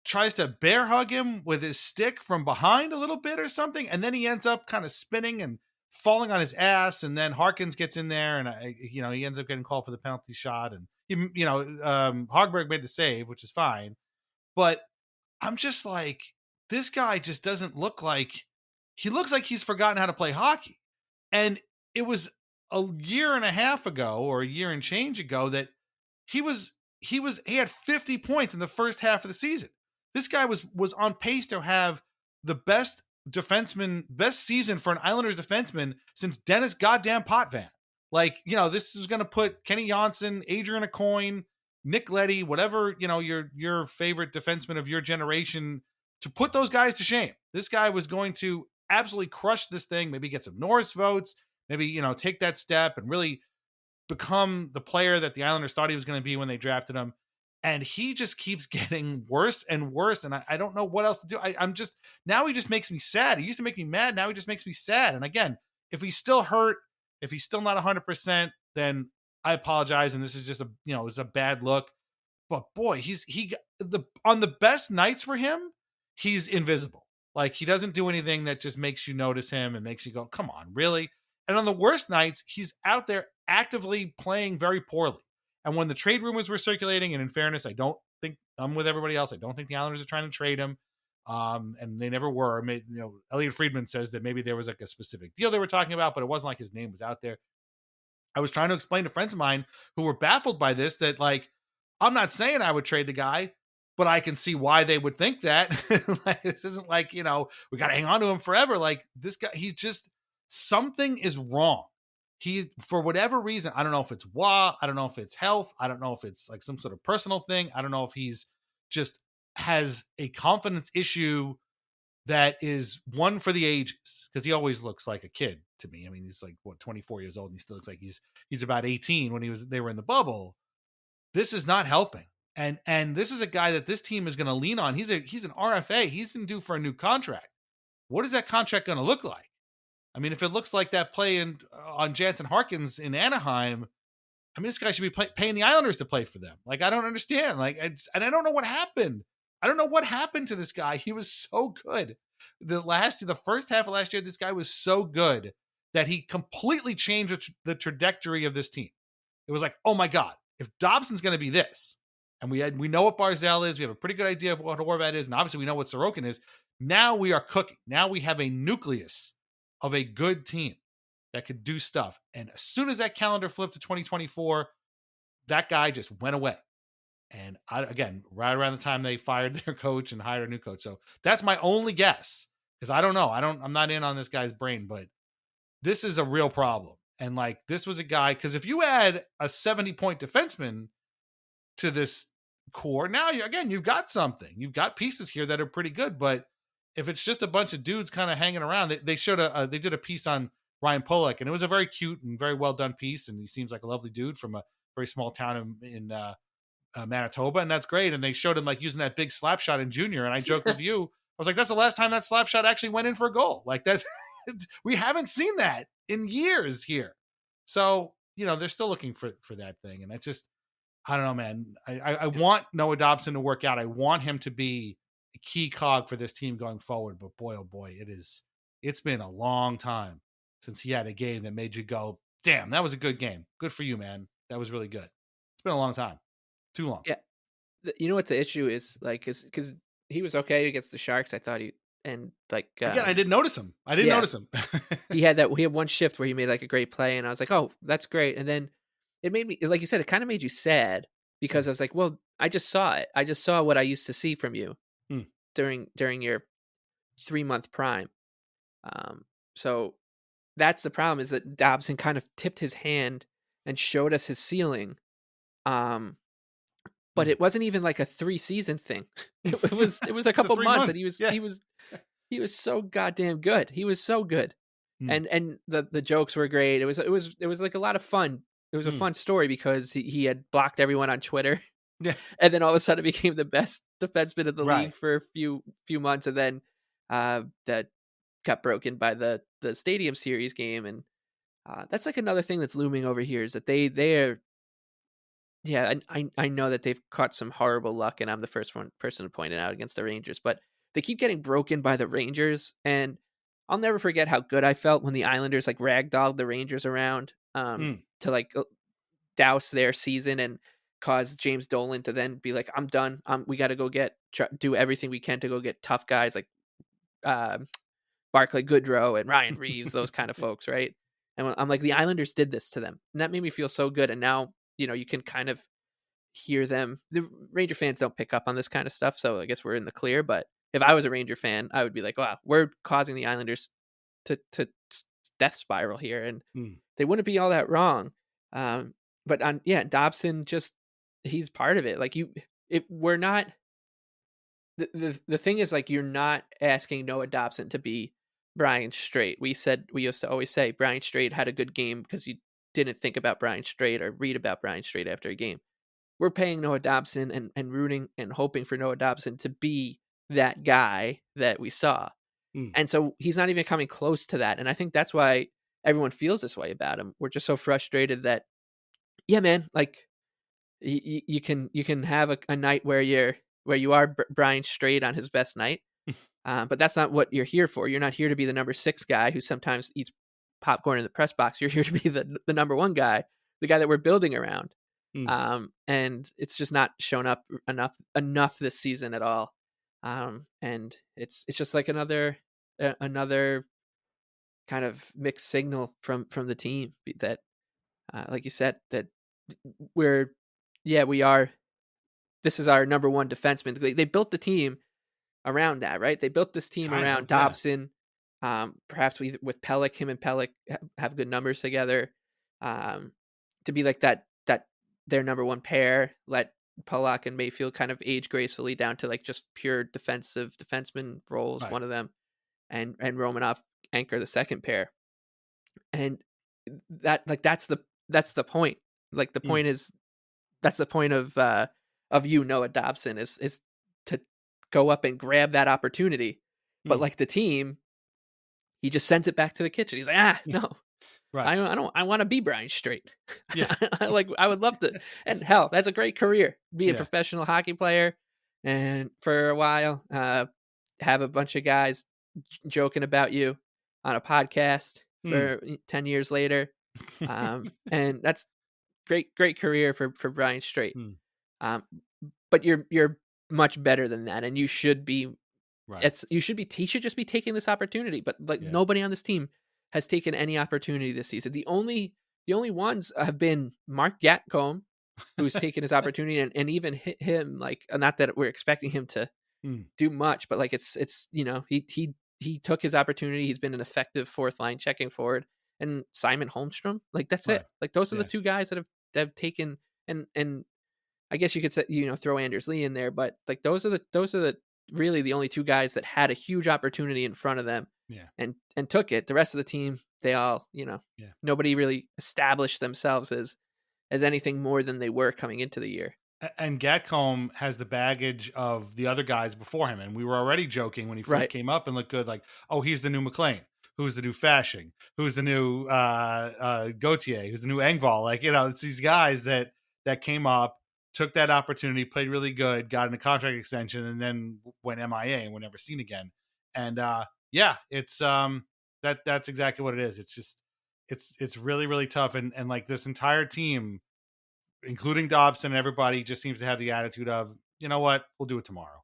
Speaker 12: tries to bear hug him with his stick from behind a little bit or something. And then he ends up kind of spinning and falling on his ass. And then Harkins gets in there and, he ends up getting called for the penalty shot. And, Hogberg made the save, which is fine. But I'm just like, this guy just doesn't look like, he looks like he's forgotten how to play hockey. And it was a year and a half ago, or a year and change ago, that he had 50 points in the first half of the season. This guy was on pace to have the best season for an Islanders defenseman since Dennis goddamn Potvin. Like, this is going to put Kenny Johnson, Adrian Aucoin, Nick Leddy, whatever, your favorite defenseman of your generation, to put those guys to shame. This guy was going to absolutely crush this thing, maybe get some Norris votes, maybe, take that step and really become the player that the Islanders thought he was going to be when they drafted him. And he just keeps getting worse and worse. And I don't know what else to do. Now he just makes me sad. He used to make me mad. Now he just makes me sad. And again, if he's still hurt, if he's still not 100%, then I apologize. And this is just it's a bad look. But boy, on the best nights for him, he's invisible. Like, he doesn't do anything that just makes you notice him and makes you go, come on, really? And on the worst nights, he's out there actively playing very poorly. And when the trade rumors were circulating, and in fairness, I don't think I'm with everybody else. I don't think the Islanders are trying to trade him. And they never were. Elliot Friedman says that maybe there was like a specific deal they were talking about, but it wasn't like his name was out there. I was trying to explain to friends of mine who were baffled by this, that like, I'm not saying I would trade the guy, but I can see why they would think that. Like, this isn't like, we got to hang on to him forever. Like, this guy, something is wrong. He, for whatever reason, I don't know if it's I don't know if it's health. I don't know if it's like some sort of personal thing. I don't know if he's just has a confidence issue that is one for the ages, because he always looks like a kid to me. I mean, he's like 24 years old, and he still looks like he's about 18 when they were in the bubble. This is not helping. And this is a guy that this team is going to lean on. He's an RFA. He's due for a new contract. What is that contract going to look like? I mean, if it looks like that play on Jansen Harkins in Anaheim, I mean, this guy should be paying the Islanders to play for them. Like, I don't understand. Like, and I don't know what happened. I don't know what happened to this guy. He was so good. The first half of last year, this guy was so good that he completely changed the trajectory of this team. It was like, oh my God, if Dobson's going to be this, and we know what Barzal is, we have a pretty good idea of what Horvat is, and obviously we know what Sorokin is. Now we are cooking. Now we have a nucleus of a good team that could do stuff. And as soon as that calendar flipped to 2024, that guy just went away. And again, right around the time they fired their coach and hired a new coach. So that's my only guess, because I don't know. I'm not in on this guy's brain, but this is a real problem. And like, this was a guy, because if you add a 70-point defenseman to this core, now you've got something. You've got pieces here that are pretty good. But if it's just a bunch of dudes kind of hanging around, they did a piece on Ryan Pollock, and it was a very cute and very well done piece. And he seems like a lovely dude from a very small town in Manitoba, and that's great. And they showed him like using that big slap shot in junior. And I joked with you, I was like, that's the last time that slap shot actually went in for a goal. Like, that's we haven't seen that in years here. So, they're still looking for that thing. And I don't know, man. I want Noah Dobson to work out. I want him to be a key cog for this team going forward. But boy, oh boy, it's been a long time since he had a game that made you go, damn, that was a good game. Good for you, man. That was really good. It's been a long time. Too long.
Speaker 13: Yeah. You know what the issue is? Like, because he was okay against the Sharks. I thought again, I didn't notice him. He had one shift where he made like a great play, and I was like, oh, that's great. And then it made me, like you said, it kind of made you sad, because I was like, well, I just saw it. I just saw what I used to see from you during your 3-month prime. So that's the problem, is that Dobson kind of tipped his hand and showed us his ceiling. But it wasn't even like a 3-season thing. It was a couple months, and he was so goddamn good. He was so good. And the jokes were great. It was like a lot of fun. It was a fun story, because he had blocked everyone on Twitter.
Speaker 12: Yeah.
Speaker 13: And then all of a sudden became the best defenseman in the league for a few months, and then that got broken by the Stadium Series game. And that's like another thing that's looming over here, is that they're I know that they've caught some horrible luck, and I'm the first person to point it out against the Rangers, but they keep getting broken by the Rangers. And I'll never forget how good I felt when the Islanders like ragdolled the Rangers around to like douse their season and cause James Dolan to then be like, I'm done. We got to go do everything we can to go get tough guys like Barclay Goodrow and Ryan Reeves, those kind of folks, right? And I'm like, the Islanders did this to them, and that made me feel so good. And now, you can kind of hear them. The Ranger fans don't pick up on this kind of stuff, so I guess we're in the clear. But if I was a Ranger fan, I would be like, wow, we're causing the Islanders to death spiral here, and they wouldn't be all that wrong. But Dobson, he's part of it. Like, if we're not, the thing is, like, you're not asking Noah Dobson to be Brian Straight. We used to always say Brian Straight had a good game because you didn't think about Brian Straight or read about Brian Straight after a game. We're paying Noah Dobson and rooting and hoping for Noah Dobson to be that guy that we saw. And so he's not even coming close to that. And I think that's why everyone feels this way about him. We're just so frustrated that, yeah, man, like you can have a night where you are Brian Straight on his best night. But that's not what you're here for. You're not here to be the number 6 guy who sometimes eats popcorn in the press box. You're here to be the number 1 guy, the guy that we're building around. And it's just not shown up enough this season at all. And it's just like another kind of mixed signal from the team that, like you said, that we are. This is our number 1 defenseman. They built the team around that, right? They built this team around Dobson. Perhaps with Pelech, him and Pelech have good numbers together. To be like that their number 1 pair, let Pulock and Mayfield kind of age gracefully down to like just pure defenseman roles, one of them, and Romanov anchor the second pair. And that's the point. Like the point is, that's the point of Noah Dobson is to go up and grab that opportunity. But like the team, he just sends it back to the kitchen. He's like, no. Right. I want to be Brian Straight. Yeah. I would love to. And hell, that's a great career. Be a professional hockey player. And for a while, have a bunch of guys joking about you on a podcast for 10 years later. And that's great career for Brian Straight. But you're much better than that. And you should be, he should just be taking this opportunity. But nobody on this team has taken any opportunity this season. The only ones have been Mark Gatcomb, who's taken his opportunity and even hit him, like, not that we're expecting him to do much, but like it's he took his opportunity. He's been an effective 4th line checking forward. And Simon Holmstrom, like that's it. Like those are the 2 guys that have taken, and I guess you could say, throw Anders Lee in there, but like those are the really the only 2 guys that had a huge opportunity in front of them. And took it. The rest of the team, they all, nobody really established themselves as anything more than they were coming into the year.
Speaker 12: And Gatcomb has the baggage of the other guys before him. And we were already joking when he first came up and looked good, like, oh, he's the new McLean. Who's the new Fashing? Who's the new Gauthier? Who's the new Engvall? Like, it's these guys that came up, took that opportunity, played really good, got in a contract extension, and then went MIA and were never seen again. And it's that's exactly what it is. It's just it's really, really tough. And like this entire team, including Dobson and everybody, just seems to have the attitude of, you know what, we'll do it tomorrow.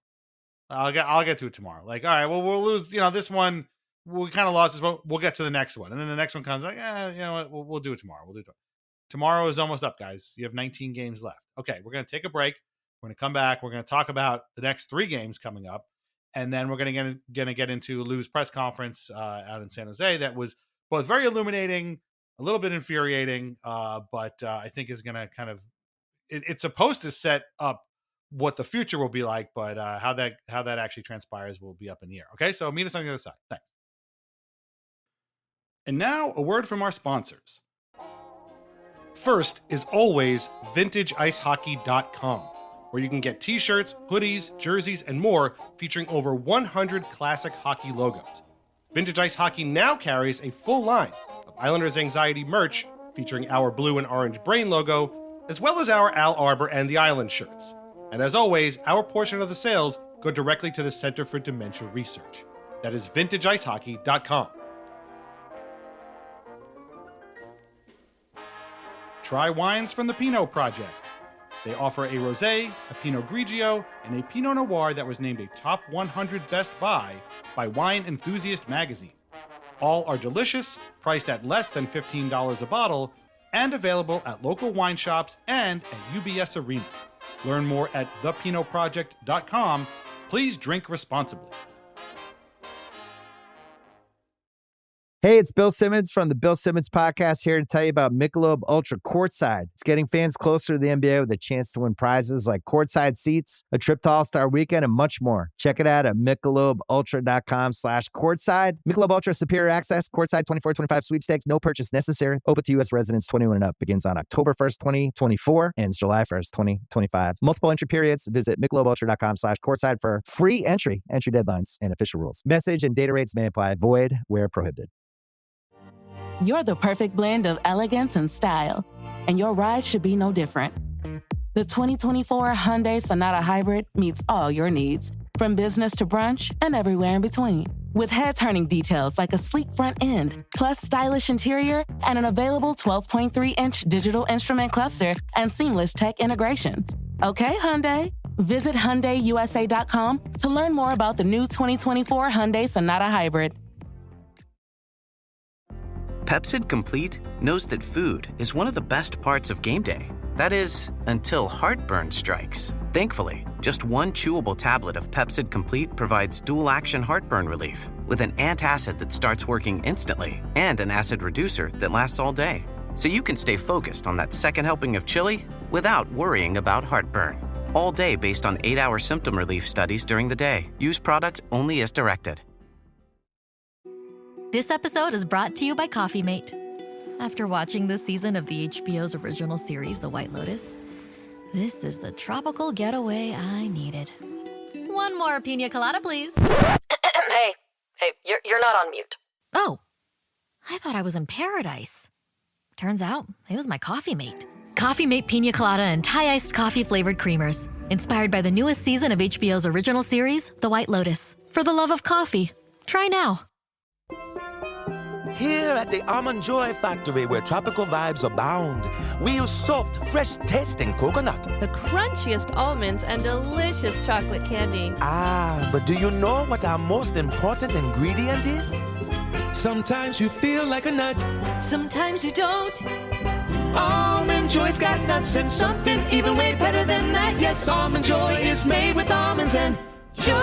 Speaker 12: I'll get to it tomorrow. Like, all right, well, we'll lose, this one, we kind of lost this one, we'll get to the next one. And then the next one comes like, you know what, we'll do it tomorrow. We'll do it tomorrow. Tomorrow is almost up, guys. You have 19 games left. Okay, we're going to take a break. We're going to come back. We're going to talk about the next 3 games coming up. And then we're going to get into Lou's press conference out in San Jose. That was both very illuminating, a little bit infuriating, but I think is going to kind of it's supposed to set up what the future will be like, but how that actually transpires will be up in the air. Okay, so meet us on the other side. Thanks. And now a word from our sponsors. First is always VintageIceHockey.com, where you can get t-shirts, hoodies, jerseys, and more featuring over 100 classic hockey logos. Vintage Ice Hockey now carries a full line of Islanders Anxiety merch featuring our blue and orange brain logo, as well as our Al Arbor and the Island shirts. And as always, our portion of the sales go directly to the Center for Dementia Research. That is VintageIceHockey.com. Try wines from the Pinot Project. They offer a Rosé, a Pinot Grigio, and a Pinot Noir that was named a top 100 best buy by Wine Enthusiast magazine. All are delicious, priced at less than $15 a bottle, and available at local wine shops and at UBS Arena. Learn more at thepinotproject.com. Please drink responsibly.
Speaker 14: Hey, it's Bill Simmons from the Bill Simmons Podcast here to tell you about Michelob Ultra Courtside. It's getting fans closer to the NBA with a chance to win prizes like courtside seats, a trip to All-Star Weekend, and much more. Check it out at MichelobUltra.com/courtside. Michelob Ultra Superior Access, Courtside 24-25 sweepstakes, no purchase necessary. Open to U.S. residents 21 and up. Begins on October 1st, 2024, ends July 1st, 2025. Multiple entry periods. Visit MichelobUltra.com/courtside for free entry deadlines, and official rules. Message and data rates may apply. Void where prohibited.
Speaker 15: You're the perfect blend of elegance and style, and your ride should be no different. The 2024 Hyundai Sonata Hybrid meets all your needs, from business to brunch and everywhere in between. With head-turning details like a sleek front end, plus stylish interior, and an available 12.3-inch digital instrument cluster and seamless tech integration. Okay, Hyundai. Visit HyundaiUSA.com to learn more about the new 2024 Hyundai Sonata Hybrid.
Speaker 16: Pepsid Complete knows that food is one of the best parts of game day. That is, until heartburn strikes. Thankfully, just one chewable tablet of Pepsid Complete provides dual-action heartburn relief with an antacid that starts working instantly and an acid reducer that lasts all day. So you can stay focused on that second helping of chili without worrying about heartburn. All day based on 8-hour symptom relief studies during the day. Use product only as directed.
Speaker 17: This episode is brought to you by Coffee Mate. After watching this season of the HBO's original series, The White Lotus, this is the tropical getaway I needed. One more pina colada, please.
Speaker 18: Hey, you're not on mute.
Speaker 17: Oh, I thought I was in paradise. Turns out it was my Coffee Mate. Coffee Mate pina colada and Thai-iced coffee-flavored creamers. Inspired by the newest season of HBO's original series, The White Lotus. For the love of coffee. Try now.
Speaker 19: Here at the Almond Joy Factory, where tropical vibes abound, we use soft, fresh-tasting coconut.
Speaker 20: The crunchiest almonds and delicious chocolate candy.
Speaker 19: Ah, but do you know what our most important ingredient is? Sometimes you feel like a nut.
Speaker 20: Sometimes you don't.
Speaker 19: Almond Joy's got nuts and something even way better than that. Yes, Almond Joy is made with almonds and joy.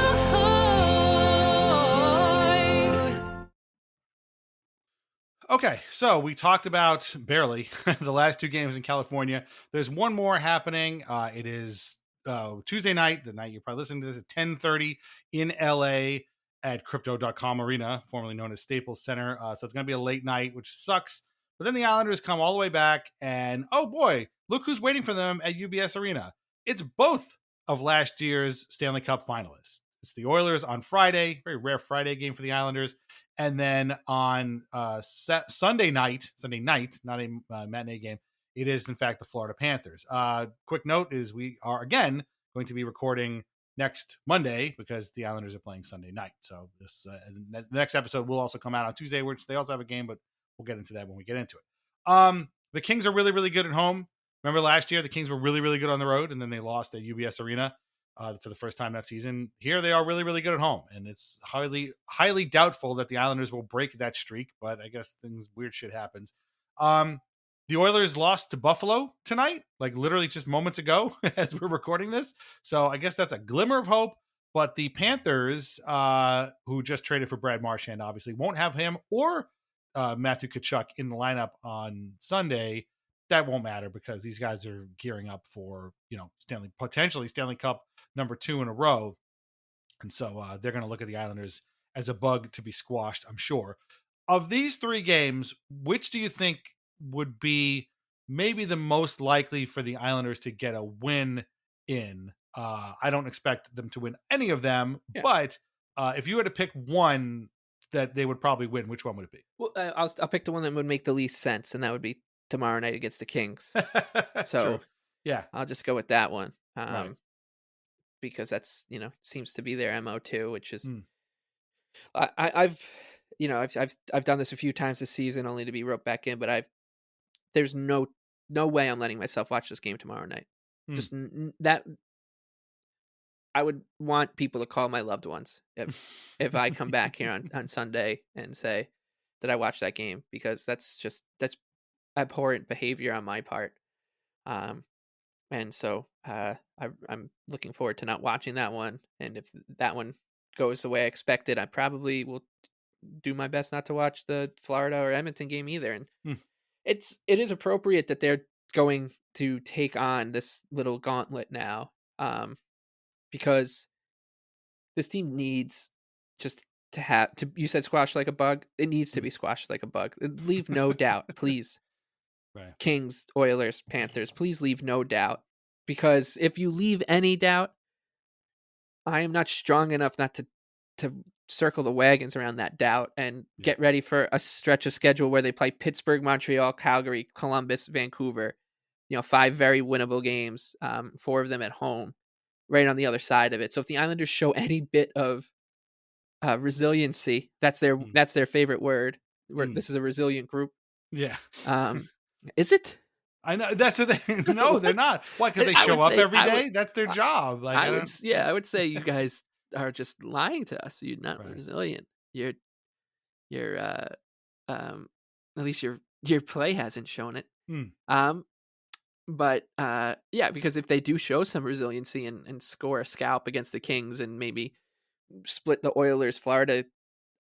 Speaker 12: Okay, so we talked about barely the last two games in California. There's one more happening. It is Tuesday night, the night you're probably listening to this, at 10:30 in LA at Crypto.com Arena, formerly known as Staples Center. So it's going to be a late night, which sucks. But then the Islanders come all the way back, and oh boy, look who's waiting for them at UBS Arena. It's both of last year's Stanley Cup finalists. It's the Oilers on Friday, very rare Friday game for the Islanders. And then on Sunday night, not a matinee game, it is, in fact, the Florida Panthers. Quick note is we are, again, going to be recording next Monday because the Islanders are playing Sunday night. So this the next episode will also come out on Tuesday, which they also have a game, but we'll get into that when we get into it. The Kings are really, really good at home. Remember last year, the Kings were really, really good on the road, and then they lost at UBS Arena for the first time that season. Here they are really, really good at home, and it's highly, highly doubtful that the Islanders will break that streak, but I guess weird shit happens. The Oilers lost to Buffalo tonight, like literally just moments ago as we're recording this. So I guess that's a glimmer of hope, but the Panthers, who just traded for Brad Marchand, obviously won't have him or Matthew Tkachuk in the lineup on Sunday. That won't matter because these guys are gearing up for, potentially Stanley Cup number 2 in a row. And so they're going to look at the Islanders as a bug to be squashed, I'm sure. Of these 3 games, which do you think would be maybe the most likely for the Islanders to get a win in? I don't expect them to win any of them, but if you had to pick one that they would probably win, which one would it be?
Speaker 13: Well, I'll pick the one that would make the least sense, and that would be tomorrow night against the Kings. So
Speaker 12: True. Yeah,
Speaker 13: I'll just go with that one.
Speaker 12: Right.
Speaker 13: Because that's, seems to be their MO too, which is I've done this a few times this season only to be roped back in, but there's no way I'm letting myself watch this game tomorrow night. Just that I would want people to call my loved ones if I come back here on Sunday and say that I watched that game, because that's abhorrent behavior on my part. And so I'm looking forward to not watching that one. And if that one goes the way I expected, I probably will do my best not to watch the Florida or Edmonton game either. And
Speaker 12: Hmm.
Speaker 13: it is appropriate that they're going to take on this little gauntlet now, because this team needs just to have to. You said squash like a bug. It needs to be squashed like a bug. Leave no doubt, please.
Speaker 12: Right.
Speaker 13: Kings, Oilers, Panthers, please leave no doubt, because if you leave any doubt, I am not strong enough not to circle the wagons around that doubt and get ready for a stretch of schedule where they play Pittsburgh, Montreal, Calgary, Columbus, Vancouver. 5 very winnable games, 4 of them at home, right on the other side of it. So if the Islanders show any bit of resiliency, that's their favorite word. This is a resilient group.
Speaker 12: Yeah.
Speaker 13: Is it?
Speaker 12: I know that's the thing. No, they're not. Why? Because they show up every day. That's their job. Like
Speaker 13: I would say you guys are just lying to us. You're not resilient. You're at least your play hasn't shown it. But yeah, because if they do show some resiliency and score a scalp against the Kings and maybe split the Oilers Florida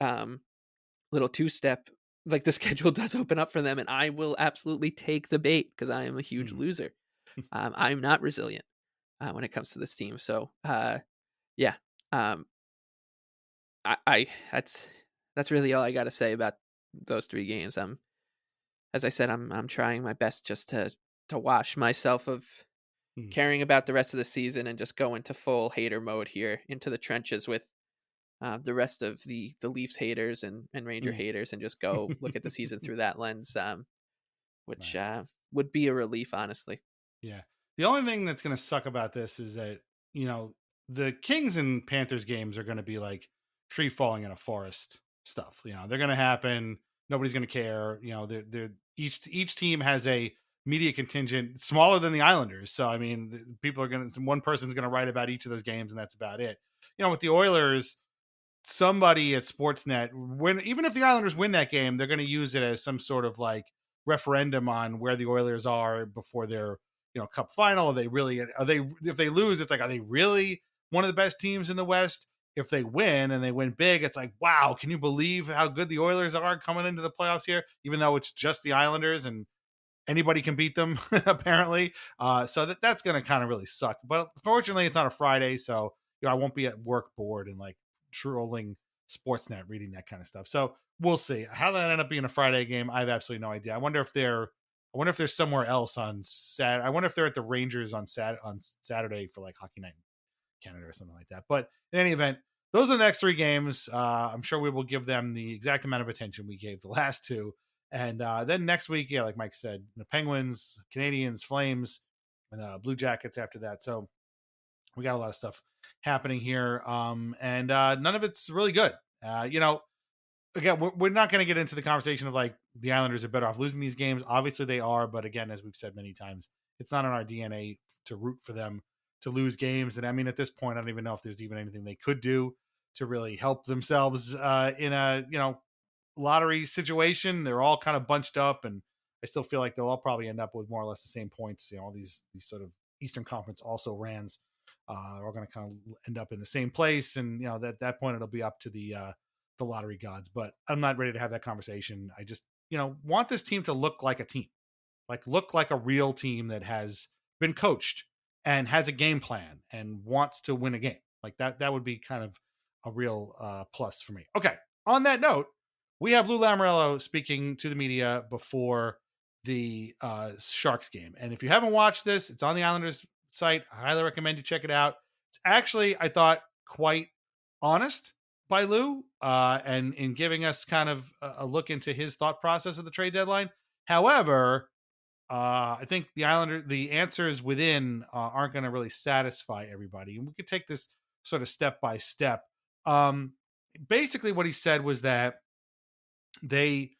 Speaker 13: little 2-step, like the schedule does open up for them, and I will absolutely take the bait because I am a huge loser. I'm not resilient when it comes to this team. So yeah, I that's really all I got to say about those 3 games. As I said, I'm trying my best just to wash myself of caring about the rest of the season and just go into full hater mode here into the trenches with the rest of the Leafs haters and Ranger haters, and just go look at the season through that lens, which would be a relief, honestly.
Speaker 12: Yeah. The only thing that's going to suck about this is that, the Kings and Panthers games are going to be like tree falling in a forest stuff. They're going to happen. Nobody's going to care. They're each team has a media contingent smaller than the Islanders. So, I mean, one person's going to write about each of those games, and that's about it. With the Oilers, somebody at Sportsnet, even if the Islanders win that game, they're going to use it as some sort of like referendum on where the Oilers are before their cup final. If they lose, it's like, are they really one of the best teams in the West? If they win and they win big, it's like, wow, can you believe how good the Oilers are coming into the playoffs here, even though it's just the Islanders and anybody can beat them apparently. So that's going to kind of really suck. But fortunately, it's on a Friday, so I won't be at work bored and like trolling Sportsnet reading that kind of stuff. So we'll see how that end up being a Friday game. I have absolutely no idea. I wonder if they're somewhere else on Saturday. I wonder if they're at the Rangers on Saturday for like Hockey Night in Canada or something like that. But in any event, those are the next 3 games. I'm sure we will give them the exact amount of attention we gave the last 2. And then next week, yeah, like Mike said, the Penguins, Canadians, Flames, and Blue Jackets after that. So we got a lot of stuff happening here. And none of it's really good. Again, we're not going to get into the conversation of like the Islanders are better off losing these games. Obviously they are. But again, as we've said many times, it's not in our DNA to root for them to lose games. And I mean, at this point, I don't even know if there's even anything they could do to really help themselves in a, lottery situation. They're all kind of bunched up, and I still feel like they'll all probably end up with more or less the same points. All these sort of Eastern Conference also rans are all going to kind of end up in the same place, and at that point it'll be up to the lottery gods. But I'm not ready to have that conversation. I just want this team to look like a team, look like a real team that has been coached and has a game plan and wants to win a game. Like that would be kind of a real plus for me. Okay, on that note, we have Lou Lamoriello speaking to the media before the Sharks game. And if you haven't watched this, it's on the Islanders site. I highly recommend you check it out. It's actually, I thought, quite honest by Lou and in giving us kind of a look into his thought process of the trade deadline. However, I think the answers within aren't going to really satisfy everybody. And we could take this sort of step by step. Basically, what he said was that they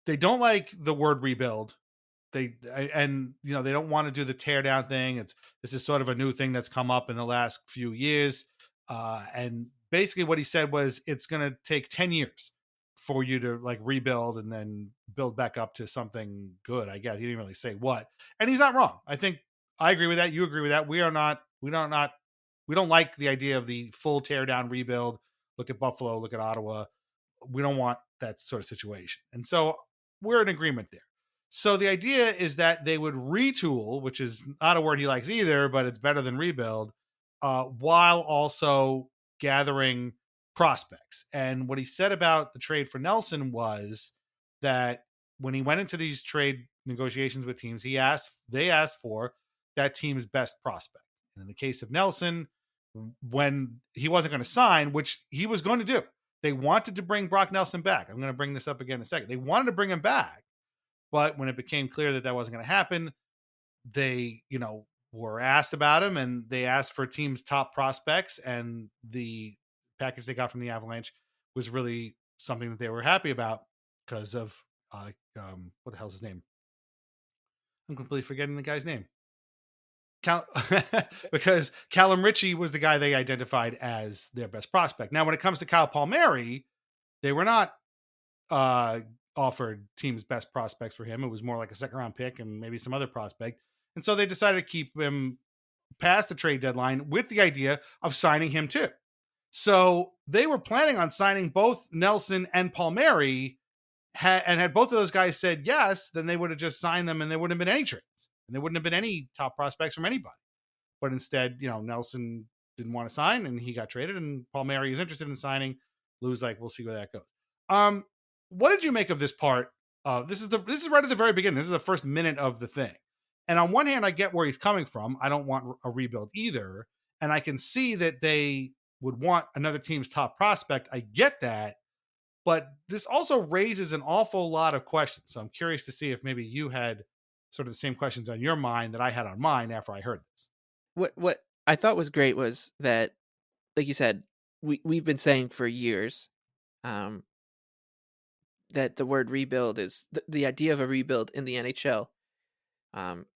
Speaker 12: don't like the word rebuild. They don't want to do the tear down thing. This is sort of a new thing that's come up in the last few years. And basically what he said was it's going to take 10 years for you to like rebuild and then build back up to something good. I guess he didn't really say what, and he's not wrong. I think I agree with that. You agree with that. We don't like the idea of the full tear down rebuild. Look at Buffalo, look at Ottawa. we don't want that sort of situation. And so we're in agreement there. So the idea is that they would retool, which is not a word he likes either, but it's better than rebuild, while also gathering prospects. And what he said about the trade for Nelson was that when he went into these trade negotiations with teams, they asked for that team's best prospect. And in the case of Nelson, when he wasn't going to sign, which he was going to do, they wanted to bring Brock Nelson back. I'm going to bring this up again in a second. They wanted to bring him back. But when it became clear that wasn't going to happen, they, were asked about him, and they asked for teams' top prospects, and the package they got from the Avalanche was really something that they were happy about because of what the hell's his name? I'm completely forgetting the guy's name. Because Callum Ritchie was the guy they identified as their best prospect. Now, when it comes to Kyle Palmieri, they were not offered teams' best prospects for him. It was more like a second-round pick and maybe some other prospect. And so they decided to keep him past the trade deadline with the idea of signing him too. So they were planning on signing both Nelson and Palmieri, and had both of those guys said yes, then they would have just signed them and there wouldn't have been any trades. And there wouldn't have been any top prospects from anybody. But instead, Nelson didn't want to sign and he got traded, and Palmieri is interested in signing. Lou's like, we'll see where that goes. What did you make of this part? This is right at the very beginning. This is the first minute of the thing. And on one hand, I get where he's coming from. I don't want a rebuild either. And I can see that they would want another team's top prospect. I get that. But this also raises an awful lot of questions. So I'm curious to see if maybe you had sort of the same questions on your mind that I had on mine after I heard this.
Speaker 13: What I thought was great was that, like you said, we've been saying for years, that the word rebuild is the idea of a rebuild in the NHL,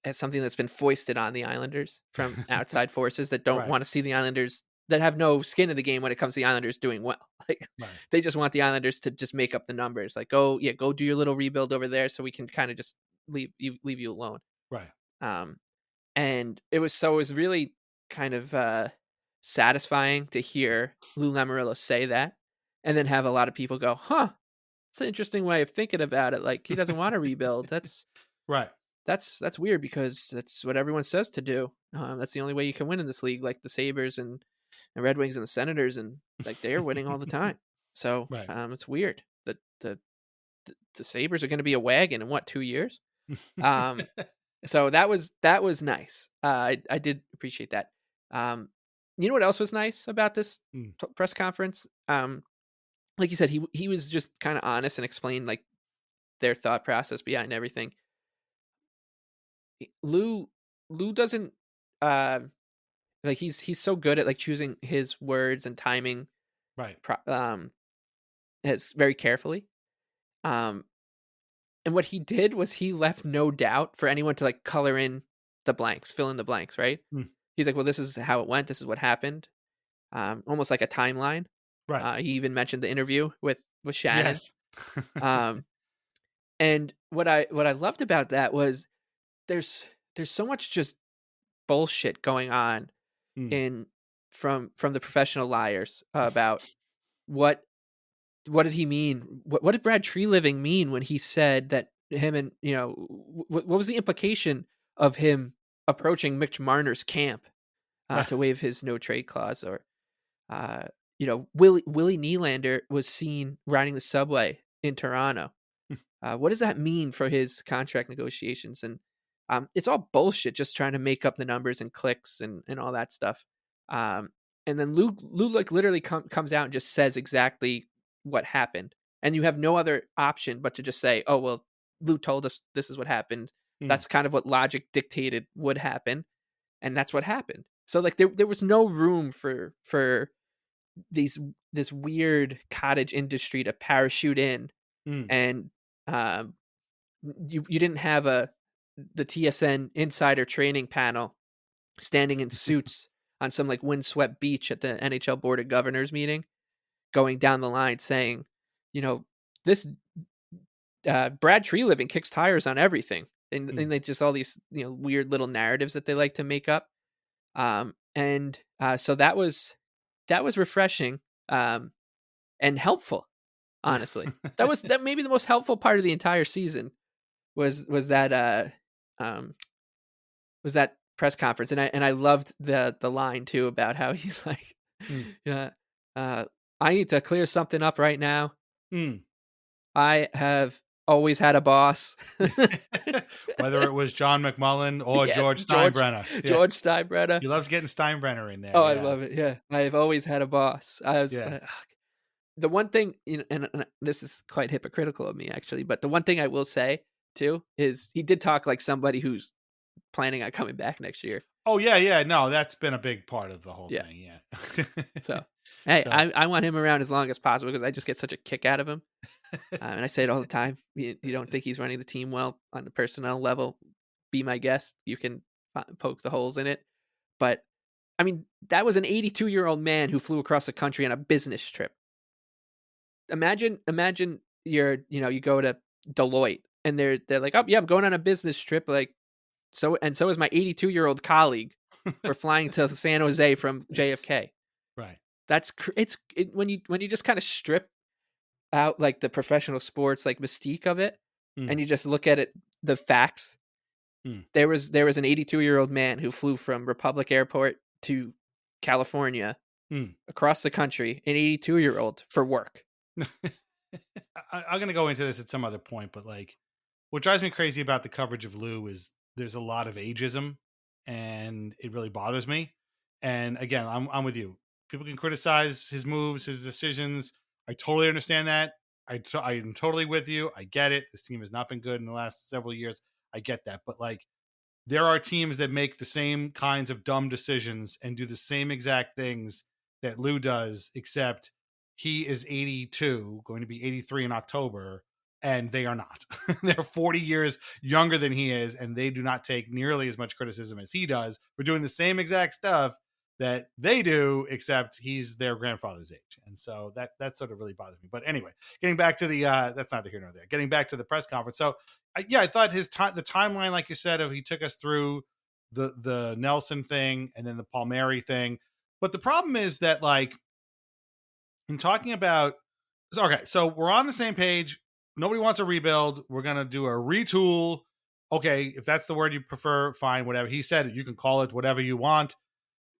Speaker 13: as something that's been foisted on the Islanders from outside forces that don't want to see the Islanders, that have no skin in the game when it comes to the Islanders doing well. Like they just want the Islanders to just make up the numbers. Like, go do your little rebuild over there so we can kind of just leave you alone.
Speaker 12: Right.
Speaker 13: And it was really kind of satisfying to hear Lou Lamoriello say that, and then have a lot of people go, huh, it's an interesting way of thinking about it. Like, he doesn't want to rebuild. That's
Speaker 12: right.
Speaker 13: That's weird, because that's what everyone says to do. That's the only way you can win in this league. Like the Sabres and Red Wings and the Senators, and like they're winning all the time. So it's weird that the Sabres are going to be a wagon in 2 years. So that was nice. I did appreciate that. You know what else was nice about this press conference? Like you said, he was just kind of honest and explained like their thought process behind everything. Lou doesn't like he's so good at like choosing his words and timing as very carefully. And what he did was he left no doubt for anyone to like color in the blanks, fill in the blanks, right? He's like, well, this is how it went, this is what happened. Almost like a timeline. He even mentioned the interview with Shannon. Yes. And what I loved about that was there's so much just bullshit going on from the professional liars about what did he mean? What did Brad Treliving mean when he said that him and, what was the implication of him approaching Mitch Marner's camp to waive his no trade clause? Or, Willie Nylander was seen riding the subway in Toronto. What does that mean for his contract negotiations? And it's all bullshit, just trying to make up the numbers and clicks and all that stuff. And then Lou like literally comes out and just says exactly what happened. And you have no other option but to just say, oh, well, Lou told us this is what happened. That's kind of what logic dictated would happen. And that's what happened. So like there was no room for this weird cottage industry to parachute in. And you didn't have the TSN insider training panel standing in suits on some like windswept beach at the NHL Board of Governors meeting, going down the line saying, this Brad Treliving kicks tires on everything. And they just all these, weird little narratives that they like to make up. So that was refreshing and helpful. honestly. That maybe the most helpful part of the entire season was that press conference. And I loved the line too about how he's like, yeah, I need to clear something up right now. I have always had a boss.
Speaker 12: Whether it was John McMullen or George Steinbrenner.
Speaker 13: George Steinbrenner.
Speaker 12: He loves getting Steinbrenner in there.
Speaker 13: Oh, I love it. Yeah. I've always had a boss. I was the one thing, and this is quite hypocritical of me actually, but the one thing I will say too is he did talk like somebody who's planning on coming back next year.
Speaker 12: Oh yeah. No, that's been a big part of the whole thing. Yeah.
Speaker 13: So, hey, I want him around as long as possible because I just get such a kick out of him. And I say it all the time. You don't think he's running the team well on the personnel level? Be my guest. You can poke the holes in it. But I mean, that was an 82-year-old man who flew across the country on a business trip. Imagine you go to Deloitte and they're like, oh yeah, I'm going on a business trip. Like, so is my 82-year-old colleague. We're flying to San Jose from JFK.
Speaker 12: Right.
Speaker 13: When you just kind of strip out like the professional sports like mystique of it, and you just look at it, the facts. There was an 82-year-old man who flew from Republic Airport to California across the country, an 82-year-old for work.
Speaker 12: I'm going to go into this at some other point, but like what drives me crazy about the coverage of Lou is there's a lot of ageism, and it really bothers me. And again, I'm with you. People can criticize his moves, his decisions. I totally understand that. I'm totally with you. I get it. This team has not been good in the last several years. I get that. But like, there are teams that make the same kinds of dumb decisions and do the same exact things that Lou does, except he is 82, going to be 83 in October, and they are not. They're 40 years younger than he is, and they do not take nearly as much criticism as he does for doing the same exact stuff that they do, except he's their grandfather's age. And so that sort of really bothers me. But anyway, getting back to the that's neither here nor there. Getting back to the press conference. So I thought the timeline, like you said, he took us through the Nelson thing and then the Palmieri thing. But the problem is that, like, in talking about, okay, so we're on the same page. Nobody wants a rebuild. We're going to do a retool. Okay, if that's the word you prefer, fine, whatever. He said you can call it whatever you want.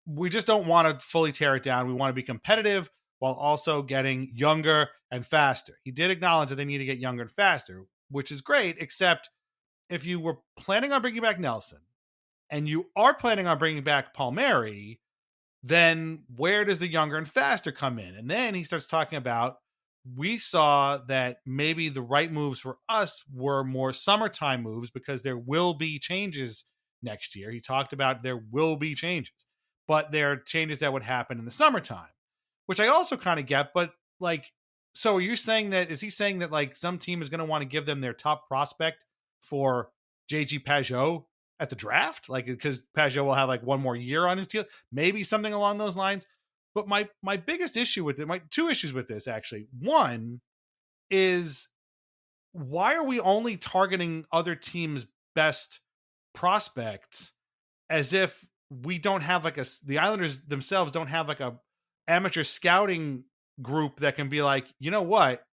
Speaker 12: We just don't want to fully tear it down. We want to be competitive while also getting younger and faster. He did acknowledge that they need to get younger and faster, which is great, except if you were planning on bringing back Nelson and you are planning on bringing back Palmieri, then where does the younger and faster come in? And then he starts talking about, we saw that maybe the right moves for us were more summertime moves because there will be changes next year. He talked about there will be changes, but there are changes that would happen in the summertime, which I also kind of get. But like, so are you saying that, is he saying that like some team is going to want to give them their top prospect for JG Pajot at the draft? Like, because Pajot will have like one more year on his deal, maybe something along those lines. But my biggest issue with it, my two issues with this actually. One is, why are we only targeting other teams' best prospects as if we don't have like the Islanders themselves don't have like a amateur scouting group that can be like, you know what,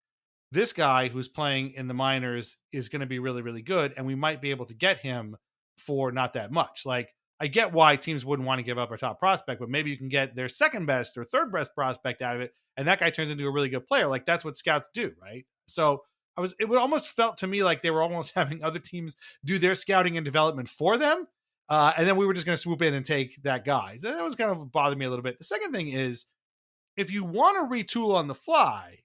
Speaker 12: this guy who's playing in the minors is going to be really, really good, and we might be able to get him for not that much. Like, I get why teams wouldn't want to give up a top prospect, but maybe you can get their second best or third best prospect out of it, and that guy turns into a really good player. Like, that's what scouts do, right? So it would almost felt to me like they were almost having other teams do their scouting and development for them. And then we were just going to swoop in and take that guy. So that was kind of bothered me a little bit. The second thing is, if you want to retool on the fly,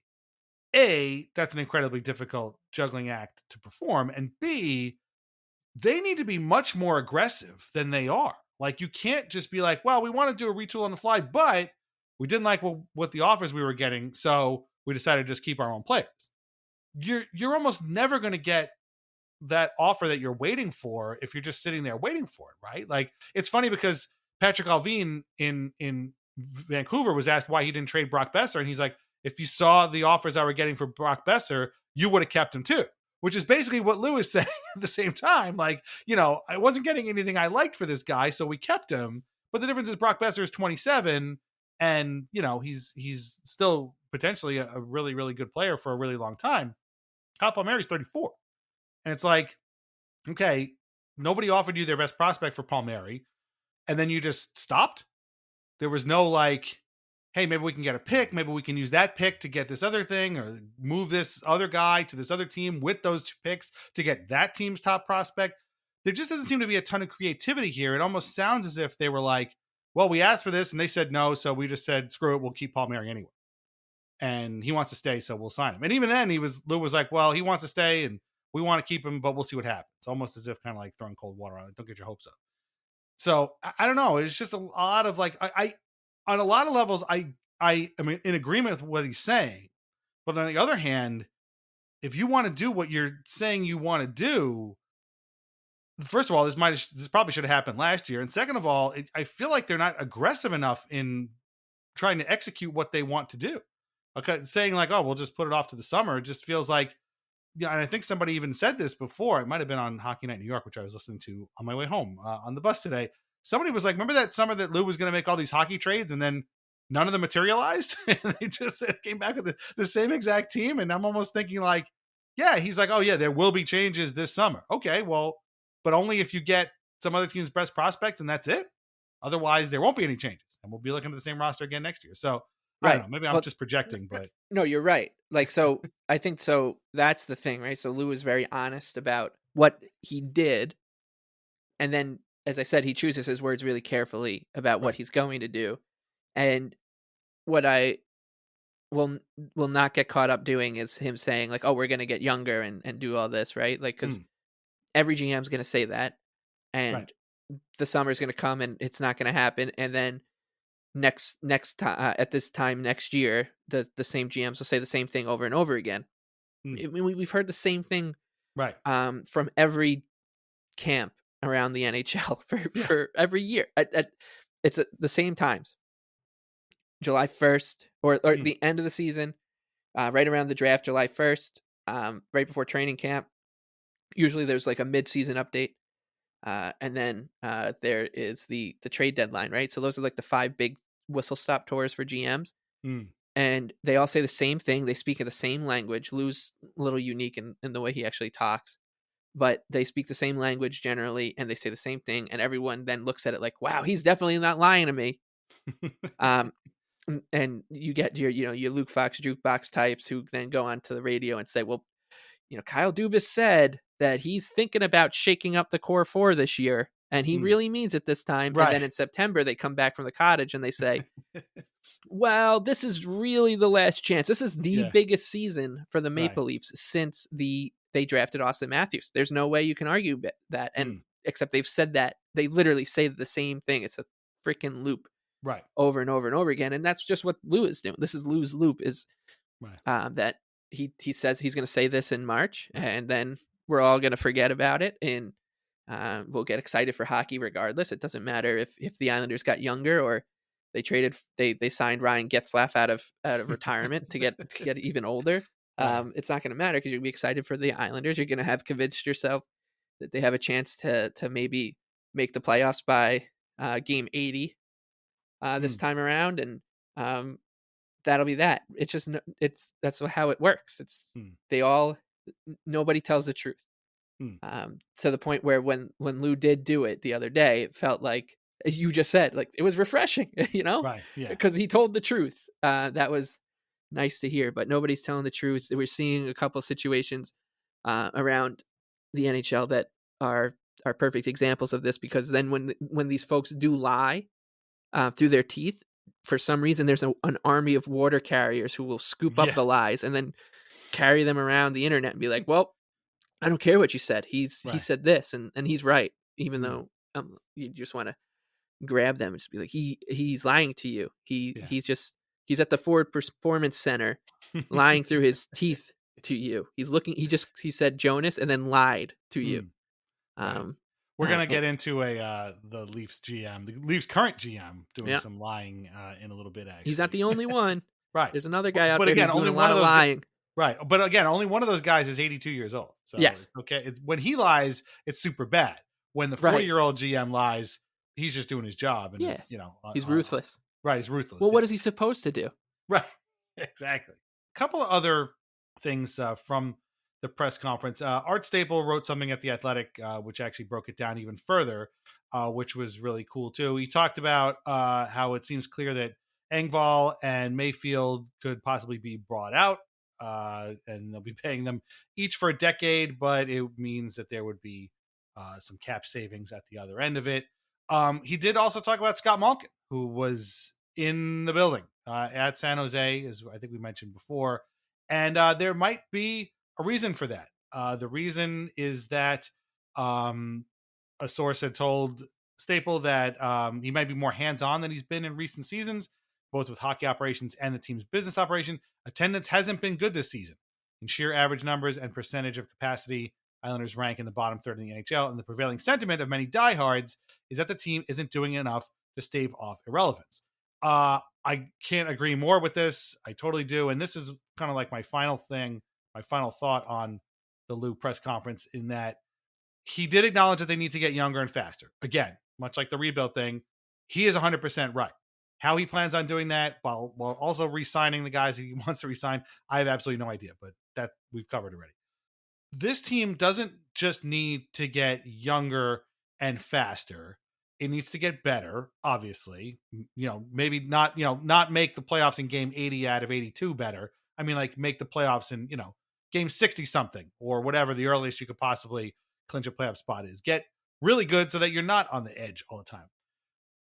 Speaker 12: A, that's an incredibly difficult juggling act to perform. And B, they need to be much more aggressive than they are. Like, you can't just be like, well, we want to do a retool on the fly, but we didn't like what the offers we were getting, so we decided to just keep our own players. You're almost never going to get that offer that you're waiting for if you're just sitting there waiting for it, right? Like, it's funny because Patrick Allvin in Vancouver was asked why he didn't trade Brock Besser, and he's like, if you saw the offers I were getting for Brock Besser, you would have kept him too. Which is basically what Lou is saying at the same time. Like, I wasn't getting anything I liked for this guy, so we kept him. But the difference is Brock Besser is 27, and he's still potentially a really, really good player for a really long time. Kyle Palmieri's 34. And it's like, okay, nobody offered you their best prospect for Palmieri, and then you just stopped. There was no like, hey, maybe we can get a pick. Maybe we can use that pick to get this other thing, or move this other guy to this other team with those 2 picks to get that team's top prospect. There just doesn't seem to be a ton of creativity here. It almost sounds as if they were like, well, we asked for this and they said no, so we just said, screw it, we'll keep Palmieri anyway. And he wants to stay, so we'll sign him. And even then, Lou was like, well, he wants to stay and we want to keep him, but we'll see what happens. It's almost as if kind of like throwing cold water on it. Don't get your hopes up. So I don't know. It's just a lot of like, I on a lot of levels, I mean, in agreement with what he's saying. But on the other hand, if you want to do what you're saying you want to do, first of all, this probably should have happened last year. And second of all, I feel like they're not aggressive enough in trying to execute what they want to do. Okay, saying like, oh, we'll just put it off to the summer. It just feels like, yeah. And I think somebody even said this before. It might have been on Hockey Night in New York, which I was listening to on my way home on the bus today. Somebody was like, remember that summer that Lou was going to make all these hockey trades and then none of them materialized? And they just came back with the same exact team. And I'm almost thinking like, yeah, he's like, oh yeah, there will be changes this summer. Okay, well, but only if you get some other team's best prospects and that's it. Otherwise, there won't be any changes. And we'll be looking at the same roster again next year. So I don't know, maybe I'm just projecting, but
Speaker 13: no, you're right. Like, so I think so that's the thing, right? So Lou is very honest about what he did. And then, as I said, he chooses his words really carefully about what he's going to do. And what I will not get caught up doing is him saying like, oh, we're going to get younger and do all this, right? Like, because every GM's going to say that. And the summer's going to come and it's not going to happen. And then next time at this time next year, the same GMs will say the same thing over and over again. I mean, we've heard the same thing from every camp around the NHL for every year. It's at the same times. July 1st or the end of the season, right around the draft, July 1st, right before training camp. Usually there's like a mid-season update. And then there is the trade deadline, right? So those are like the 5 big whistle stop tours for GMs. And they all say the same thing. They speak in the same language. Lou's a little unique in the way he actually talks, but they speak the same language generally, and they say the same thing. And everyone then looks at it like, wow, he's definitely not lying to me. And you get your Luke Fox jukebox types who then go on to the radio and say, well, Kyle Dubas said that he's thinking about shaking up the core 4 this year, and he really means it this time. Right. And then in September, they come back from the cottage and they say, well, this is really the last chance. This is the biggest season for the Maple Leafs since they drafted Austin Matthews. There's no way you can argue that. And except they've said that. They literally say the same thing. It's a freaking loop.
Speaker 12: Right.
Speaker 13: Over and over and over again. And that's just what Lou is doing. This is Lou's loop is that he says he's going to say this in March, and then we're all going to forget about it. And we'll get excited for hockey regardless. It doesn't matter if the Islanders got younger or they signed Ryan Getzlaf out of retirement to get even older. It's not going to matter because you'll be excited for the Islanders. You're going to have convinced yourself that they have a chance to maybe make the playoffs by game 80. This time around, and that'll be that. It's just that's how it works. It's nobody tells the truth. To the point where when Lou did do it the other day, it felt like, as you just said, like it was refreshing, right? Yeah, because he told the truth. That was nice to hear. But nobody's telling the truth. We're seeing a couple situations around the NHL that are perfect examples of this. Because then when these folks do lie through their teeth, for some reason there's an army of water carriers who will scoop up the lies and then carry them around the internet and be like, well, I don't care what you said. He said this and he's right, even though you just want to grab them and just be like, he's lying to you. He's at the Ford Performance Center lying through his teeth to you. He said Jonas and then lied to you.
Speaker 12: We're going to get into the Leafs GM, the Leafs current GM doing some lying in a little bit, actually.
Speaker 13: He's not the only one.
Speaker 12: Right.
Speaker 13: There's another guy out there who's doing a lot of lying.
Speaker 12: Right. But again, only one of those guys is 82 years old. So, okay. When he lies, it's super bad. When the 40-year-old GM lies, he's just doing his job. And
Speaker 13: he's ruthless.
Speaker 12: Right. He's ruthless.
Speaker 13: Well, what is he supposed to do?
Speaker 12: Right. Exactly. A couple of other things from the press conference. Art Staple wrote something at The Athletic, which actually broke it down even further, which was really cool too. He talked about how it seems clear that Engvall and Mayfield could possibly be brought out, and they'll be paying them each for a decade, but it means that there would be some cap savings at the other end of it. He did also talk about Scott Malkin, who was in the building at San Jose, as I think we mentioned before. And there might be a reason for that. The reason is that a source had told Staple that he might be more hands-on than he's been in recent seasons, both with hockey operations and the team's business operation. Attendance hasn't been good this season. In sheer average numbers and percentage of capacity, Islanders rank in the bottom third in the NHL, and the prevailing sentiment of many diehards is that the team isn't doing enough to stave off irrelevance. I can't agree more with this. I totally do. And this is kind of like my final thought on the Lou press conference, in that he did acknowledge that they need to get younger and faster. Again, much like the rebuild thing, he is 100% right. How he plans on doing that while also re-signing the guys he wants to re-sign, I have absolutely no idea, but that we've covered already. This team doesn't just need to get younger and faster. It needs to get better, obviously. Maybe not make the playoffs in game 80 out of 82 better. I mean, like, make the playoffs in, game 60 something, or whatever the earliest you could possibly clinch a playoff spot is. Get really good so that you're not on the edge all the time.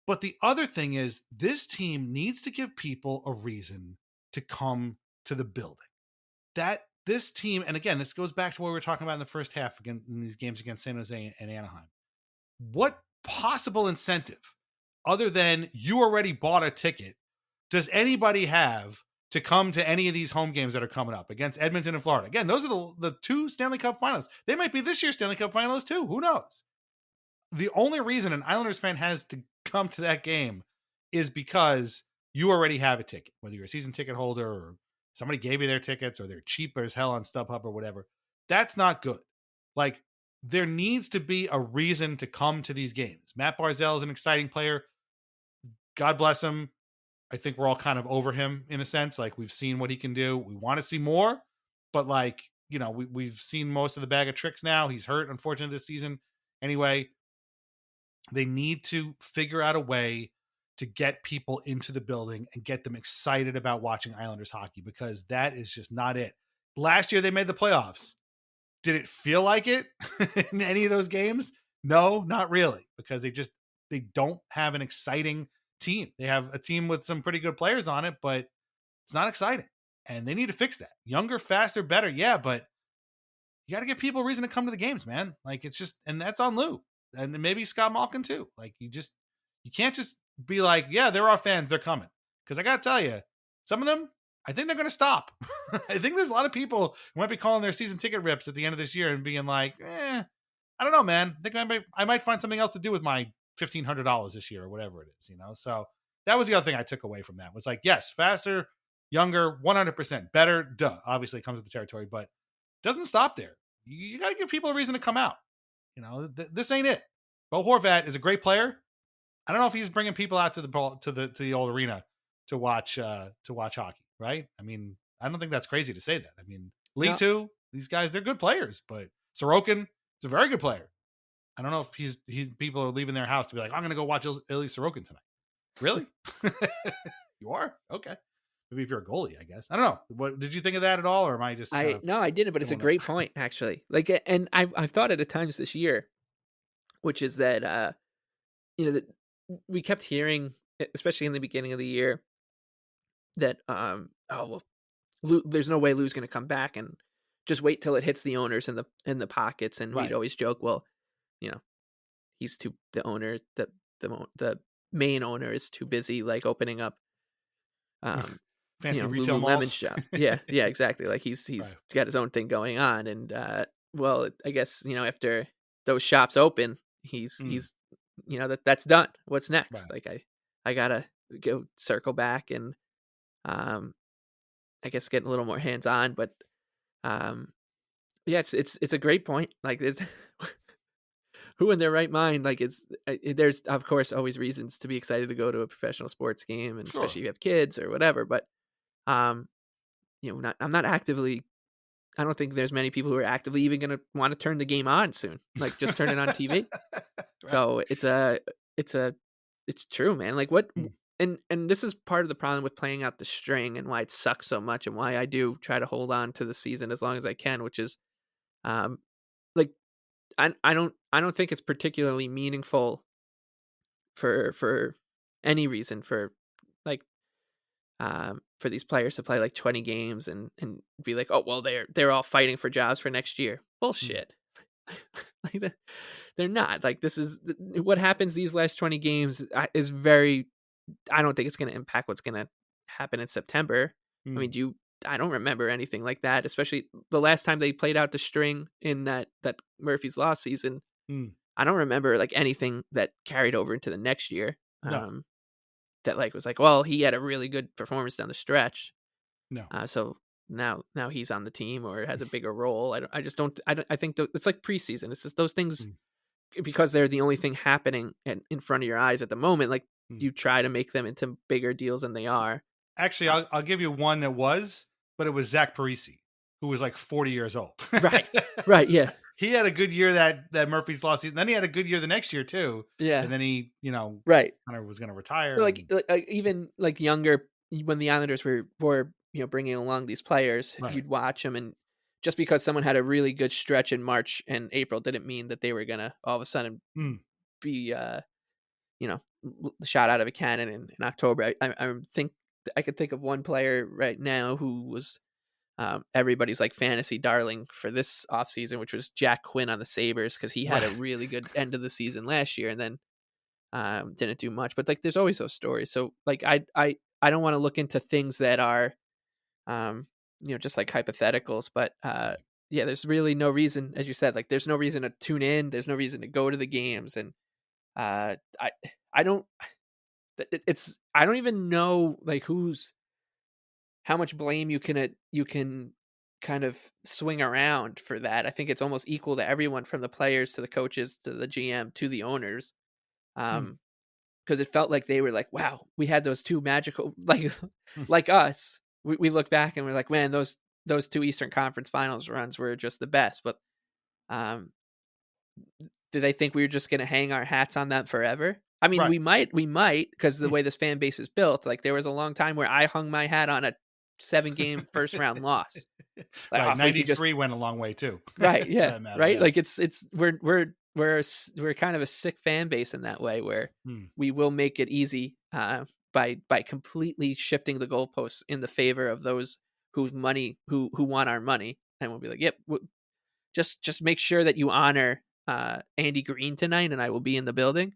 Speaker 12: But the other thing is, this team needs to give people a reason to come to the building. That this team, and again, this goes back to what we were talking about in the first half again in these games against San Jose and Anaheim. What possible incentive, other than you already bought a ticket, does anybody have to come to any of these home games that are coming up against Edmonton and Florida? Again, those are the two Stanley Cup finalists. They might be this year's Stanley Cup finalists too. Who knows? The only reason an Islanders fan has to come to that game is because you already have a ticket, whether you're a season ticket holder or somebody gave you their tickets or they're cheap as hell on StubHub or whatever. That's not good. Like, there needs to be a reason to come to these games. Matt Barzal is an exciting player. God bless him. I think we're all kind of over him in a sense. Like, we've seen what he can do. We want to see more, but we've seen most of the bag of tricks now. He's hurt, unfortunately, this season. Anyway, they need to figure out a way to get people into the building and get them excited about watching Islanders hockey, because that is just not it. Last year they made the playoffs. Did it feel like it in any of those games? No, not really, because they don't have an exciting team. They have a team with some pretty good players on it, but it's not exciting, and they need to fix that. Younger, faster, better. Yeah, but you got to give people a reason to come to the games, man. Like, it's just, and that's on Lou and maybe Scott Malkin too. Like, you can't just be like, yeah, they're our fans, they're coming. Because I got to tell you, some of them, I think they're going to stop. I think there's a lot of people who might be calling their season ticket rips at the end of this year and being like, I don't know, man. I think I might find something else to do with my $1,500 this year or whatever it is, So that was the other thing I took away from that, was like, yes, faster, younger, 100%, better. Duh, obviously it comes with the territory, but it doesn't stop there. You got to give people a reason to come out. This ain't it. Bo Horvat is a great player. I don't know if he's bringing people out to the old arena to watch hockey, right? I mean, I don't think that's crazy to say that. I mean, League Two, these guys, they're good players, but Sorokin is a very good player. I don't know if he's people are leaving their house to be like, I'm going to go watch Ilya Sorokin tonight. Really? You are? Okay. Maybe if you're a goalie, I guess. I don't know. What did you think of that at all, or am I just?
Speaker 13: No, I didn't. But it's a great point, actually. Like, and I've thought it at times this year, which is that that we kept hearing, especially in the beginning of the year, that there's no way Lou's going to come back, and just wait till it hits the owners in the pockets. And we'd always joke, well, he's too, the owner, the main owner is too busy, like, opening up
Speaker 12: fancy retail malls.
Speaker 13: Lemon shop. Yeah, exactly. Like, he's got his own thing going on, and I guess after those shops open, he's that's done. What's next? Right. Like, I gotta go circle back and I guess get a little more hands on. But it's a great point. Like, who in their right mind, like, there's of course always reasons to be excited to go to a professional sports game, and especially if you have kids or whatever, but I'm not actively. I don't think there's many people who are actively even going to want to turn the game on soon. Like just turn it on TV.
Speaker 12: Right.
Speaker 13: So it's true, man. Like what, and this is part of the problem with playing out the string and why it sucks so much and why I do try to hold on to the season as long as I can, which is, like, I don't think it's particularly meaningful for any reason like, for these players to play like 20 games and be like, oh, well, they're all fighting for jobs for next year. Bullshit. Like they're not. Like this is what happens these last 20 games is very, I don't think it's going to impact what's going to happen in September. I mean, I don't remember anything like that, especially the last time they played out the string in that Murphy's Law season. I don't remember like anything that carried over into the next year.
Speaker 12: No.
Speaker 13: That like was like, well, he had a really good performance down the stretch.
Speaker 12: No.
Speaker 13: So now he's on the team or has a bigger role. I think it's like preseason. It's just those things because they're the only thing happening in front of your eyes at the moment. Like you try to make them into bigger deals than they are.
Speaker 12: Actually, I'll give you one that was, but it was Zach Parise, who was like 40 years old.
Speaker 13: Right. Yeah.
Speaker 12: He had a good year that Murphy's Law season. Then he had a good year the next year too.
Speaker 13: Yeah.
Speaker 12: And then he,
Speaker 13: right,
Speaker 12: kind of was going to retire.
Speaker 13: Like even like younger when the Islanders were bringing along these players, you'd watch them, and just because someone had a really good stretch in March and April didn't mean that they were gonna all of a sudden be shot out of a cannon in October. I think I could think of one player right now who was everybody's like fantasy darling for this offseason, which was Jack Quinn on the Sabres, because he had a really good end of the season last year and then didn't do much. But like there's always those stories. So like I don't want to look into things that are just like hypotheticals, but there's really no reason, as you said, like there's no reason to tune in, there's no reason to go to the games, and I don't even know like how much blame you can kind of swing around for that. I think it's almost equal to everyone, from the players to the coaches to the GM to the owners. Because it felt like they were like, wow, we had those two magical, like us. We look back and we're like, man, those two Eastern Conference Finals runs were just the best. But do they think we were just going to hang our hats on that forever? I mean, we might, because the way this fan base is built. Like there was a long time where I hung my hat on a 7-game first round loss.
Speaker 12: Like 93 went a long way too.
Speaker 13: Right. Yeah. Right. Yeah. Like we're kind of a sick fan base in that way, where we will make it easy by completely shifting the goalposts in the favor of those who want our money, and we'll be like, yep, just make sure that you honor Andy Green tonight, and I will be in the building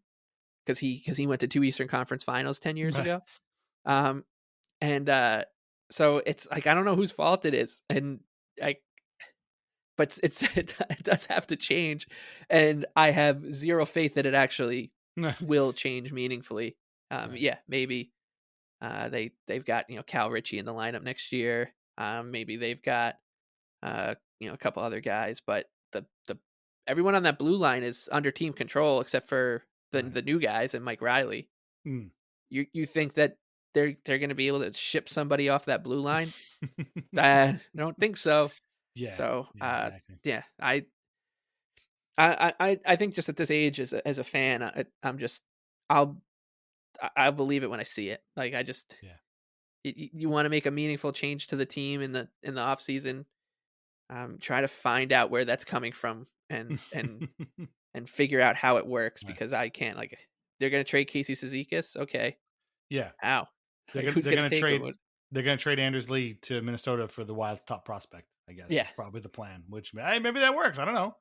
Speaker 13: because he went to 2 Eastern Conference Finals 10 years ago. So it's like, I don't know whose fault it is, but it does have to change, and I have zero faith that it actually will change meaningfully. Maybe they've got Cal Ritchie in the lineup next year. Maybe they've got a couple other guys, but the everyone on that blue line is under team control except for the new guys and Mike Riley. You think that they're going to be able to ship somebody off that blue line? I don't think so.
Speaker 12: Yeah.
Speaker 13: So
Speaker 12: exactly.
Speaker 13: I think just at this age as a fan, I'll believe it when I see it. Like you want to make a meaningful change to the team in the off season. Try to find out where that's coming from and figure out how it works, because I can't. Like, they're going to trade Casey Cizikas. Okay.
Speaker 12: Yeah.
Speaker 13: How?
Speaker 12: They're going to trade. They're going to trade Anders Lee to Minnesota for the Wild's top prospect, I guess.
Speaker 13: Yeah.
Speaker 12: That's probably the plan, which maybe that works. I don't know.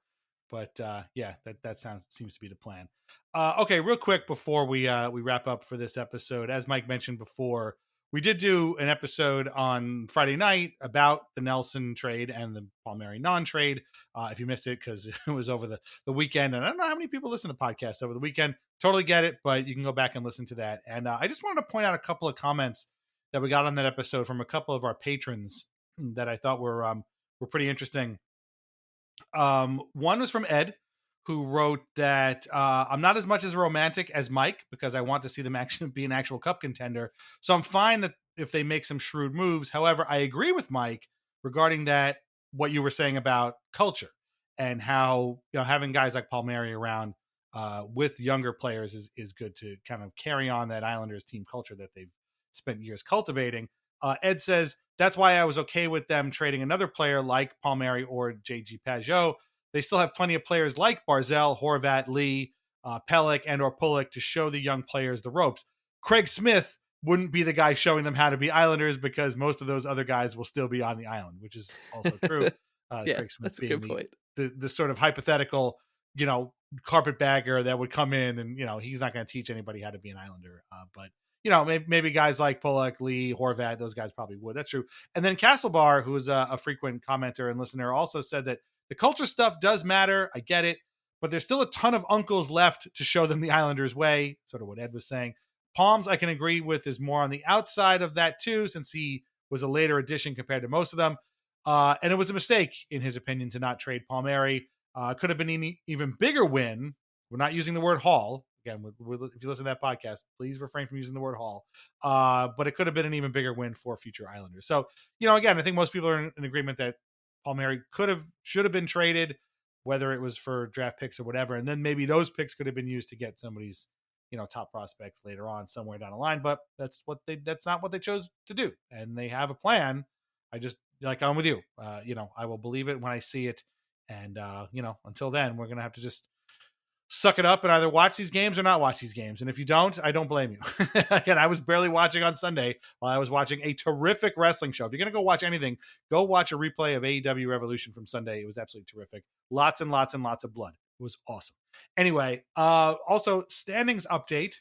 Speaker 12: But that seems to be the plan. Okay, real quick before we wrap up for this episode, as Mike mentioned before, we did do an episode on Friday night about the Nelson trade and the Palmieri non-trade. If you missed it because it was over the weekend, and I don't know how many people listen to podcasts over the weekend. Totally get it, but you can go back and listen to that. And I just wanted to point out a couple of comments that we got on that episode from a couple of our patrons that I thought were pretty interesting. One was from Ed, who wrote that I'm not as much as a romantic as Mike because I want to see them actually be an actual cup contender. So I'm fine that if they make some shrewd moves. However, I agree with Mike regarding that, what you were saying about culture and how, having guys like Palmieri around with younger players is good to kind of carry on that Islanders team culture that they've spent years cultivating. Ed says, that's why I was okay with them trading another player like Palmieri or JG Pageau. They still have plenty of players like Barzal, Horvat, Lee, Pelech, and or Pulick to show the young players the ropes. Craig Smith wouldn't be the guy showing them how to be Islanders because most of those other guys will still be on the island, which is also true.
Speaker 13: Yeah,
Speaker 12: Craig Smith
Speaker 13: that's a good point.
Speaker 12: The sort of hypothetical, carpetbagger that would come in and, he's not going to teach anybody how to be an Islander. But maybe guys like Pulick, Lee, Horvat, those guys probably would. That's true. And then Castlebar, who is a frequent commenter and listener, also said that the culture stuff does matter. I get it. But there's still a ton of uncles left to show them the Islanders way, sort of what Ed was saying. Palms, I can agree with, is more on the outside of that too, since he was a later addition compared to most of them. And it was a mistake, in his opinion, to not trade Palmieri. Could have been an even bigger win. We're not using the word haul. Again, if you listen to that podcast, please refrain from using the word haul. But it could have been an even bigger win for future Islanders. So, again, I think most people are in agreement that Palmieri should have been traded, whether it was for draft picks or whatever. And then maybe those picks could have been used to get somebody's, top prospects later on somewhere down the line. But that's not what they chose to do. And they have a plan. I just, I'm with you. I will believe it when I see it. And, until then, we're going to have to just suck it up and either watch these games or not watch these games. And if you don't, I don't blame you. Again, I was barely watching on Sunday while I was watching a terrific wrestling show. If you're going to go watch anything, go watch a replay of AEW Revolution from Sunday. It was absolutely terrific. Lots and lots and lots of blood. It was awesome. Anyway, also standings update.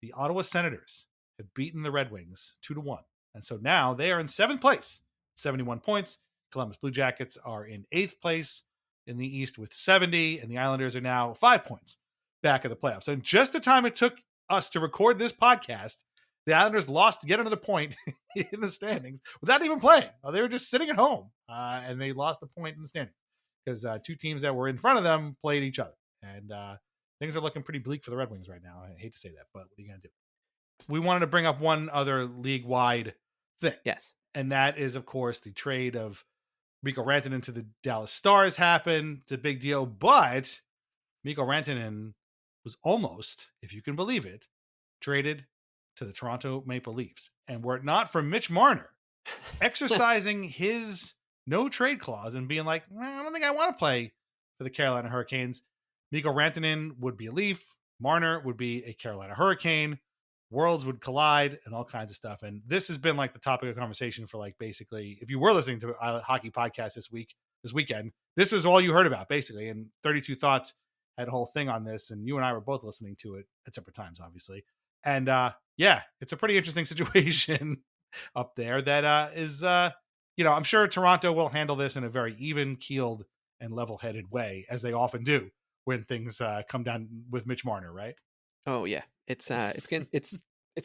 Speaker 12: The Ottawa Senators have beaten the Red Wings 2-1. And so now they are in 7th place, 71 points. Columbus Blue Jackets are in 8th place in the East with 70, and the Islanders are now 5 points back of the playoffs. So in just the time it took us to record this podcast, the Islanders lost yet another point in the standings without even playing. They were just sitting at home, and they lost a point in the standings because two teams that were in front of them played each other. And things are looking pretty bleak for the Red Wings right now. I hate to say that, but what are you going to do? We wanted to bring up one other league-wide thing.
Speaker 13: Yes.
Speaker 12: And that is, of course, the trade of Mikko Rantanen to the Dallas Stars happened. It's a big deal, but Mikko Rantanen was almost, if you can believe it, traded to the Toronto Maple Leafs. And were it not for Mitch Marner exercising his no trade clause and being like, I don't think I want to play for the Carolina Hurricanes, Mikko Rantanen would be a Leaf, Marner would be a Carolina Hurricane, worlds would collide and all kinds of stuff. And this has been like the topic of conversation for basically, if you were listening to a hockey podcast this weekend, this was all you heard about basically. And 32 Thoughts had a whole thing on this, and you and I were both listening to it at separate times, obviously. And it's a pretty interesting situation up there that is, I'm sure Toronto will handle this in a very even keeled and level headed way, as they often do when things come down with Mitch Marner, right?
Speaker 13: Oh yeah, it's a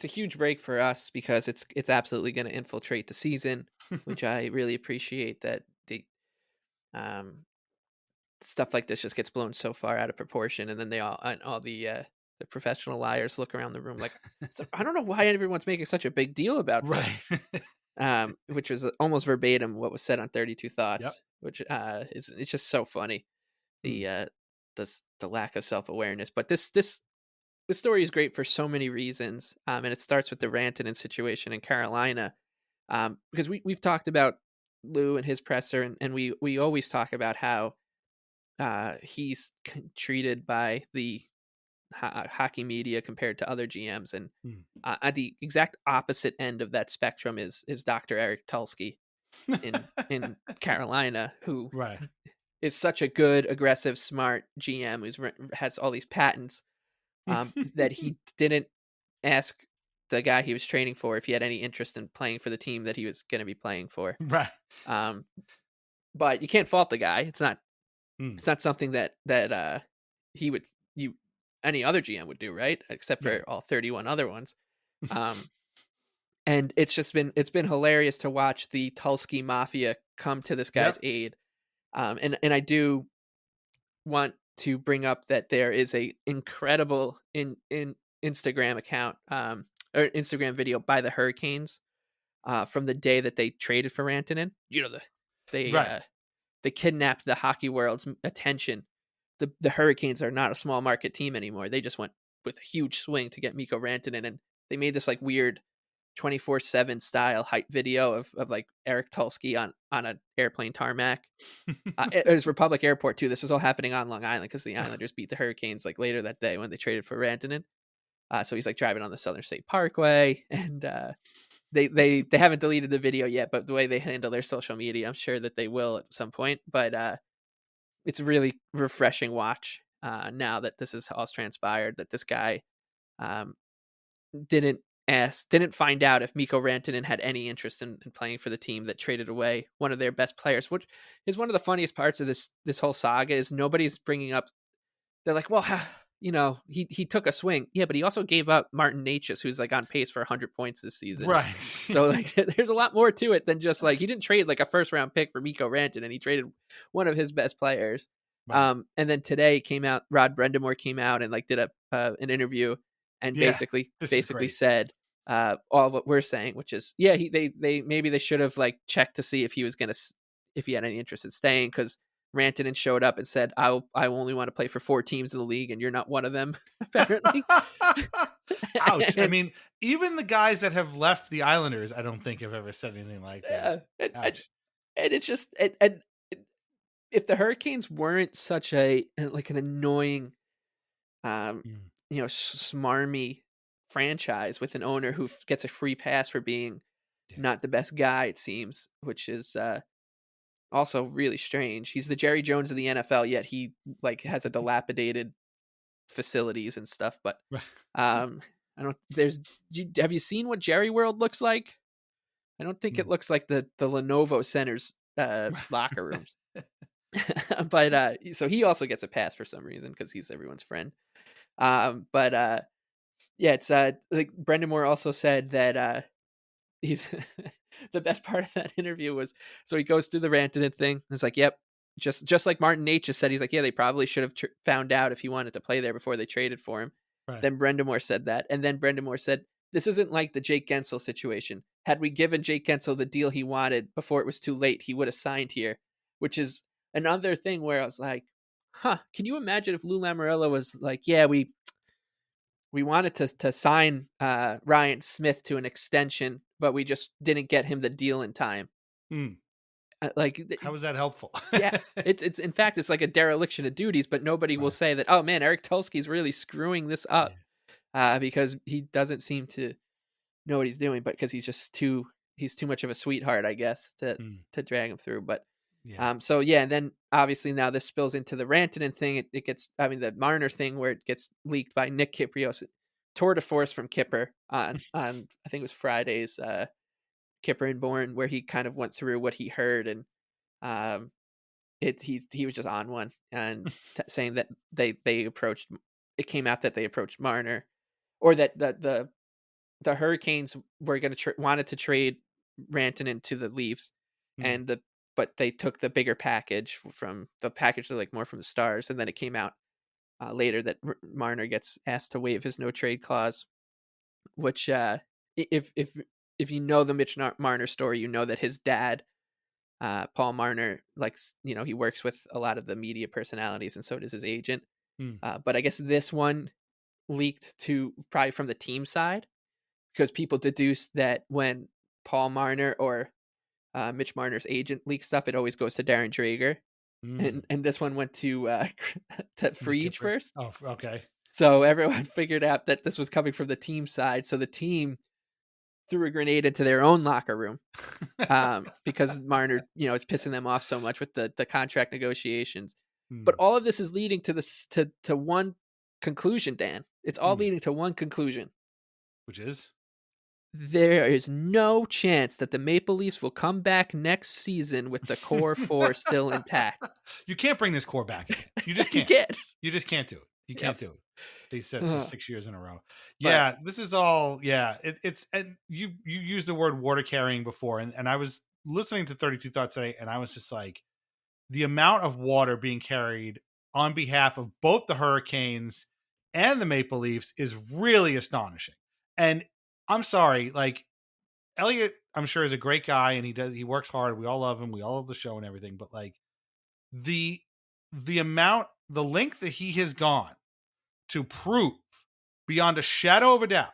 Speaker 13: huge break for us because it's absolutely going to infiltrate the season, which I really appreciate that the stuff like this just gets blown so far out of proportion, and then all the professional liars look around the room like, so I don't know why everyone's making such a big deal about this. Which was almost verbatim what was said on 32 Thoughts, which it's just so funny. The lack of self-awareness, but this story is great for so many reasons, and it starts with the Rantanen situation in Carolina, because we've talked about Lou and his presser, and we always talk about how he's treated by the hockey media compared to other GMs, and at the exact opposite end of that spectrum is Dr. Eric Tulsky in Carolina, who is such a good, aggressive, smart GM who has all these patents. That he didn't ask the guy he was training for if he had any interest in playing for the team that he was going to be playing for.
Speaker 12: Right.
Speaker 13: But you can't fault the guy. It's not something that any other GM would do, right? Except for all 31 other ones. And it's been hilarious to watch the Tulsky Mafia come to this guy's aid. And I do want to bring up that there is a incredible in Instagram account or Instagram video by the Hurricanes from the day that they traded for Rantanen.
Speaker 12: Right.
Speaker 13: They kidnapped the hockey world's attention. The Hurricanes are not a small market team anymore. They just went with a huge swing to get Mikko Rantanen, and they made this like weird 24/7 style hype video of like Eric Tulsky on an airplane tarmac. It was Republic Airport too. This was all happening on Long Island because the Islanders beat the Hurricanes like later that day when they traded for Rantanen. So he's like driving on the Southern State Parkway, and they haven't deleted the video yet, but the way they handle their social media, I'm sure that they will at some point. But it's a really refreshing watch now that this is all transpired, that this guy didn't find out if Mikko Rantanen had any interest in playing for the team that traded away one of their best players, which is one of the funniest parts of this whole saga. Is nobody's bringing up, they're like, well, he took a swing. Yeah, but he also gave up Martin Necas, who's like on pace for 100 points this season.
Speaker 12: Right.
Speaker 13: So like there's a lot more to it than just like, he didn't trade like a first round pick for Mikko Rantanen. He traded one of his best players. Right. And then today Rod Brendamore came out and like did an interview and basically said all of what we're saying, which is, they should have like checked to see if he had any interest in staying, because Rantanen showed up and said, I only want to play for 4 teams in the league, and you're not one of them, apparently.
Speaker 12: Ouch. I mean, even the guys that have left the Islanders, I don't think have ever said anything like that.
Speaker 13: And it's just, and if the Hurricanes weren't such an annoying, smarmy franchise with an owner who gets a free pass for being not the best guy, it seems, which is also really strange. He's the Jerry Jones of the NFL, yet he like has a dilapidated facilities and stuff. But have you seen what Jerry World looks like? I don't think it looks like the Lenovo Center's locker rooms. But so he also gets a pass for some reason because he's everyone's friend. It's like Brendan Moore also said that he's the best part of that interview was, so he goes through the Rantanen thing. It's like, yep, just like Martin Necas said, he's like, yeah, they probably should have found out if he wanted to play there before they traded for him. Right. Then Brendan Moore said that, and then Brendan Moore said, this isn't like the Jake Gensel situation. Had we given Jake Gensel the deal he wanted before it was too late, he would have signed here, which is another thing where I was like, can you imagine if Lou Lamoriello was like, yeah, we wanted to sign Ryan Smith to an extension, but we just didn't get him the deal in time.
Speaker 12: How was that helpful?
Speaker 13: Yeah, it's in fact, it's like a dereliction of duties, but nobody will say that, oh man, Eric Tulsky's really screwing this up because he doesn't seem to know what he's doing, but because he's too much of a sweetheart, I guess, to drag him through. But and then obviously now this spills into the Rantanen thing. It gets, the Marner thing, where it gets leaked by Nick Kyprios, tour de force from Kipper on I think it was Friday's Kipper and Bourne, where he kind of went through what he heard, and he was just on one and saying that they approached. It came out that they approached Marner, or that the Hurricanes were going to wanted to trade Rantanen to the Leafs, but they took the bigger package from the package like more from the Stars, and then it came out later that Marner gets asked to waive his no trade clause, which if you know the Mitch Marner story, you know that his dad, Paul Marner, he works with a lot of the media personalities, and so does his agent. But I guess this one leaked to probably from the team side, because people deduced that when Paul Marner or Mitch Marner's agent leaks stuff, it always goes to Darren Dreger. And this one went to Friedge first.
Speaker 12: Oh, okay.
Speaker 13: So everyone figured out that this was coming from the team side. So the team threw a grenade into their own locker room because Marner, is pissing them off so much with the contract negotiations. But all of this is leading to this to one conclusion, Dan. It's all leading to one conclusion,
Speaker 12: which is
Speaker 13: there is no chance that the Maple Leafs will come back next season with the core 4 still intact.
Speaker 12: You can't bring this core back again. You just can't. You just can't do it. You can't do it. They said for 6 years in a row. Yeah, this is all. Yeah, it's and you used the word water carrying before, and I was listening to 32 Thoughts today, and I was just like, the amount of water being carried on behalf of both the Hurricanes and the Maple Leafs is really astonishing. And I'm sorry, like, Elliot, I'm sure, is a great guy, and he works hard. We all love him. We all love the show and everything. But like the length that he has gone to prove beyond a shadow of a doubt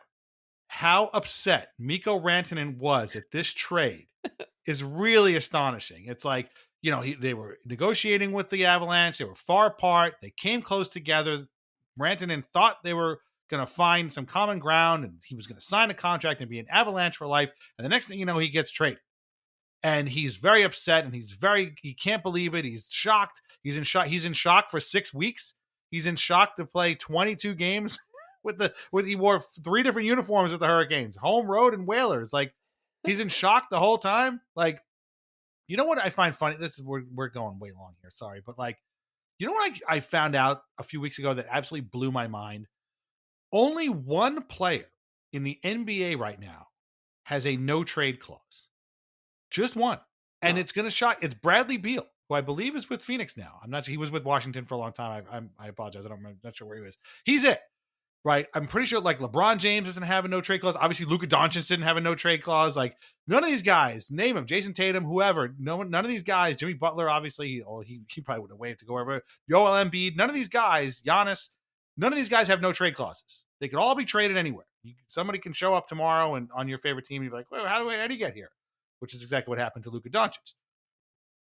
Speaker 12: how upset Mikko Rantanen was at this trade is really astonishing. It's like, they were negotiating with the Avalanche. They were far apart. They came close together. Rantanen thought they were going to find some common ground, and he was going to sign a contract and be an Avalanche for life. And the next thing you know, he gets traded. And he's very upset, and he can't believe it. He's shocked. He's in shock for 6 weeks. He's in shock to play 22 games he wore 3 different uniforms with the Hurricanes, home, road, and Whalers. Like, he's in shock the whole time. Like, you know what I find funny? We're going way long here. Sorry. But like, you know what I found out a few weeks ago that absolutely blew my mind? Only one player in the NBA right now has a no trade clause. Just one. And it's going to shock. It's Bradley Beal, who I believe is with Phoenix now. I'm not sure. He was with Washington for a long time. I apologize. I'm not sure where he was. He's it. Right. I'm pretty sure like LeBron James doesn't have a no trade clause. Obviously, Luka Doncic didn't have a no trade clause. Like, none of these guys, name them, Jason Tatum, whoever, none of these guys, Jimmy Butler, obviously, he probably would have waved to go wherever. Joel Embiid, none of these guys, Giannis, none of these guys have no trade clauses. They could all be traded anywhere. Somebody can show up tomorrow and on your favorite team, and you'd be like, well, how do you get here? Which is exactly what happened to Luka Doncic.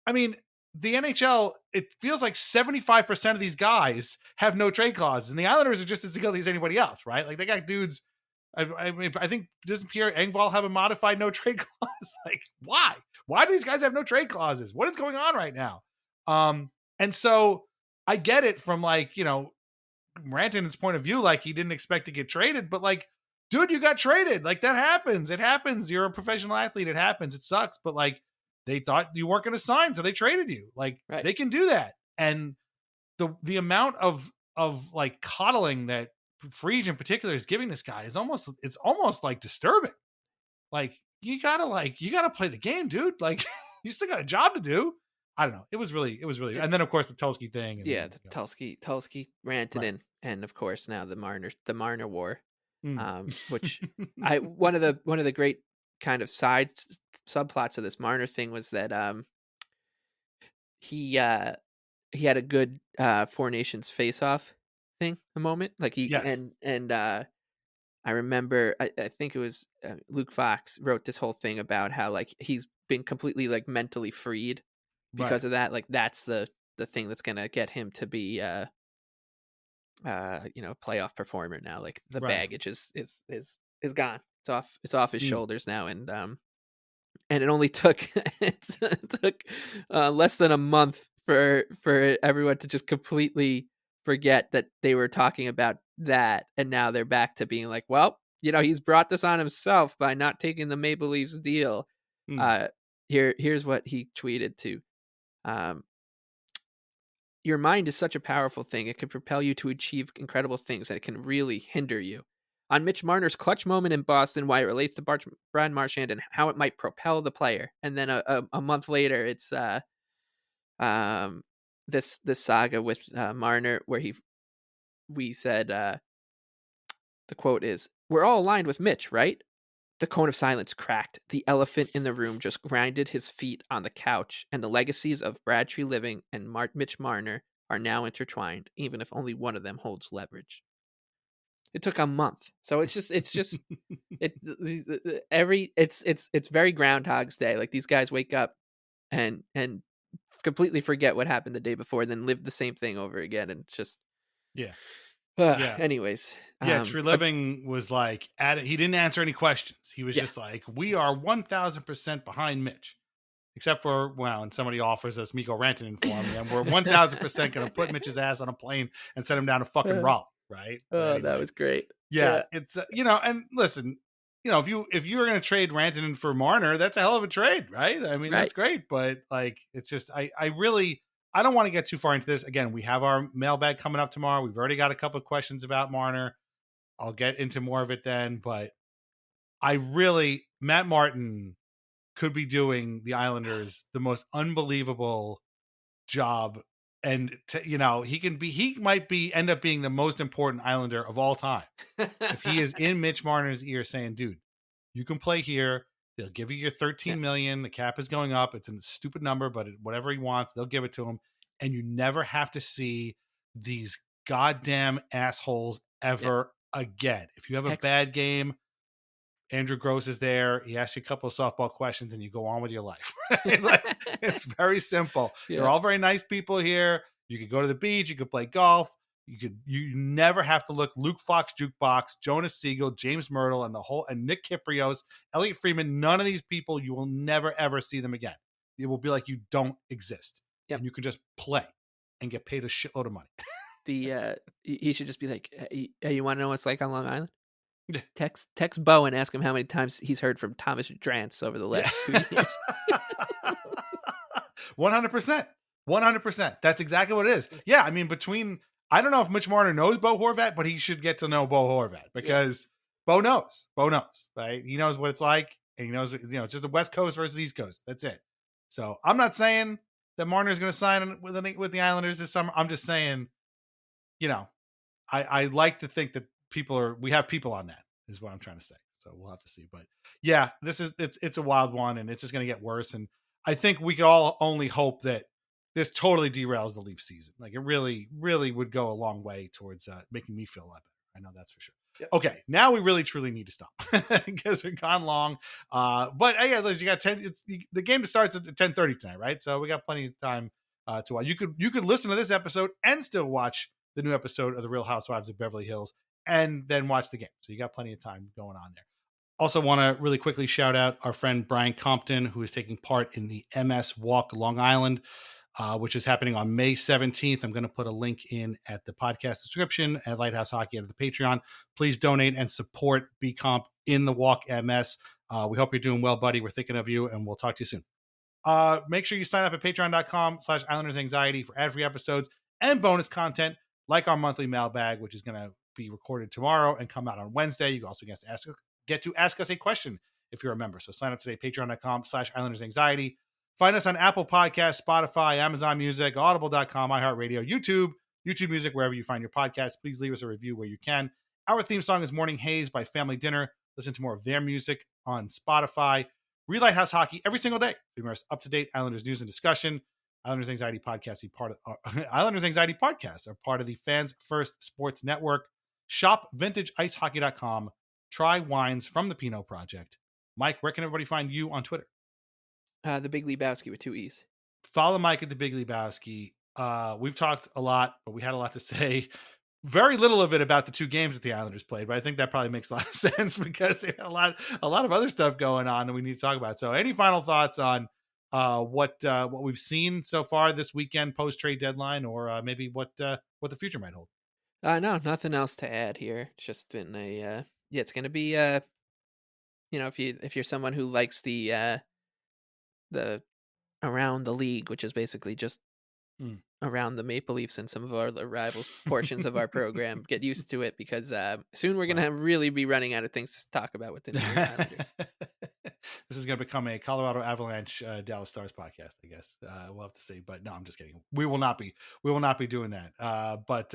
Speaker 12: I mean, the NHL, it feels like 75% of these guys have no trade clauses, and the Islanders are just as guilty as anybody else, right? Like, they got dudes. I mean, I think, doesn't Pierre Engvall have a modified no trade clause? Like, why? Why do these guys have no trade clauses? What is going on right now? And so I get it from like, Rantanen's point of view, like he didn't expect to get traded, but like, dude, you got traded. Like, that happens. It happens. You're a professional athlete. It happens. It sucks. But like, they thought you weren't going to sign, so they traded you. Like, They can do that. And the amount of like coddling that Frege in particular is giving this guy is almost like disturbing. Like, you gotta play the game, dude. Like, you still got a job to do. I don't know. It was really, and then of course the Tulsky thing.
Speaker 13: And the Tulsky Rantanen, and of course now the Marner War, which one of the great kind of subplots of this Marner thing was that he had a good Four Nations face-off thing, a moment like and I remember I think it was Luke Fox wrote this whole thing about how like he's been completely like mentally freed because of that. Like, that's the thing that's gonna get him to be a playoff performer now. Like, the baggage is gone. It's off his shoulders now, and it only took less than a month for everyone to just completely forget that they were talking about that, and now they're back to being like, well, he's brought this on himself by not taking the Maple Leafs deal. Here's what he tweeted to. Your mind is such a powerful thing. It can propel you to achieve incredible things, and it can really hinder you. On Mitch Marner's clutch moment in Boston, why it relates to Brad Marchand and how it might propel the player. And then a month later, it's this saga with Marner, where we said the quote is, "We're all aligned with Mitch, right?" The cone of silence cracked. The elephant in the room just grinded his feet on the couch, and the legacies of Brad Treliving and Mitch Marner are now intertwined, even if only one of them holds leverage. It took a month, so it's very Groundhog's Day. Like, these guys wake up and completely forget what happened the day before, then live the same thing over again, and it's just Anyways,
Speaker 12: Treliving was like at it. He didn't answer any questions. He was just like, "We are 1,000% behind Mitch." Except for, and somebody offers us Mikko Rantanen for me, and we're 1,000% going to put Mitch's ass on a plane and send him down to fucking Raleigh, right?
Speaker 13: Anyway, that was great.
Speaker 12: Yeah. It's and listen, if you were going to trade Rantanen for Marner, that's a hell of a trade, right? I mean, that's great, but like, it's just I don't want to get too far into this. Again, we have our mailbag coming up tomorrow. We've already got a couple of questions about Marner. I'll get into more of it then, but Matt Martin could be doing the Islanders the most unbelievable job. And he might end up being the most important Islander of all time. If he is in Mitch Marner's ear saying, dude, you can play here. They'll give you your $13 million. The cap is going up. It's a stupid number, but whatever he wants, they'll give it to him. And you never have to see these goddamn assholes ever again. If you have a bad game, Andrew Gross is there. He asks you a couple of softball questions and you go on with your life. Right? Like, it's very simple.
Speaker 13: Yeah.
Speaker 12: They're all very nice people here. You could go to the beach. You could play golf. You never have to look. Luke Fox Jukebox, Jonas Siegel, James Myrtle, and Nick Kiprios, Elliot Freeman. None of these people, you will never, ever see them again. It will be like you don't exist.
Speaker 13: Yep.
Speaker 12: And you can just play and get paid a shitload of money.
Speaker 13: He should just be like, hey, you want to know what it's like on Long Island? Yeah. Text Bo and ask him how many times he's heard from Thomas Drance over the last 2 years.
Speaker 12: 100%. That's exactly what it is. Yeah, I mean, I don't know if Mitch Marner knows Bo Horvat, but he should get to know Bo Horvat because Bo knows, right? He knows what it's like, and he knows, it's just the West Coast versus East Coast. That's it. So I'm not saying that Marner is going to sign with the Islanders this summer. I'm just saying, I like to think that we have people on that is what I'm trying to say. So we'll have to see. But yeah, it's a wild one, and it's just going to get worse. And I think we could all only hope that this totally derails the Leaf season. Like, it really, really would go a long way towards making me feel a lot better. I know that's for sure. Yep. Okay, now we really truly need to stop because we've gone long. But yeah, Liz, you got 10. The game starts at 10:30 tonight, right? So we got plenty of time to watch. You could listen to this episode and still watch the new episode of The Real Housewives of Beverly Hills, and then watch the game. So you got plenty of time going on there. Also want to really quickly shout out our friend Brian Compton, who is taking part in the MS Walk Long Island, which is happening on May 17th. I'm going to put a link in at the podcast description at Lighthouse Hockey and at the Patreon. Please donate and support BComp in the Walk MS. We hope you're doing well, buddy. We're thinking of you, and we'll talk to you soon. Make sure you sign up at patreon.com/IslandersAnxiety for ad-free episodes and bonus content like our monthly mailbag, which is going to be recorded tomorrow and come out on Wednesday. You also get to ask us a question if you're a member. So sign up today, patreon.com/IslandersAnxiety. Find us on Apple Podcasts, Spotify, Amazon Music, Audible.com, iHeartRadio, YouTube Music, wherever you find your podcasts. Please leave us a review where you can. Our theme song is Morning Haze by Family Dinner. Listen to more of their music on Spotify. Read Lighthouse Hockey every single day. We most up-to-date Islanders news and discussion. Islanders Anxiety Podcast are part of the Fans First Sports Network. Shop VintageIceHockey.com. Try wines from the Pinot Project. Mike, where can everybody find you on Twitter?
Speaker 13: The Big Lebowski with 2 E's.
Speaker 12: Follow Mike at the Big Lebowski. We've talked a lot, but we had a lot to say. Very little of it about the 2 games that the Islanders played, but I think that probably makes a lot of sense because they had a lot of other stuff going on that we need to talk about. So, any final thoughts on what we've seen so far this weekend post trade deadline, or maybe what the future might hold?
Speaker 13: No, nothing else to add here. It's just been it's going to be if you're someone who likes the around the league, which is basically just around the Maple Leafs and some of our rivals portions of our program, get used to it because soon we're going to really be running out of things to talk about with the New York Islanders.
Speaker 12: This is going to become a Colorado Avalanche Dallas Stars podcast, I guess. We'll have to see, but no, I'm just kidding. We will not be doing that. But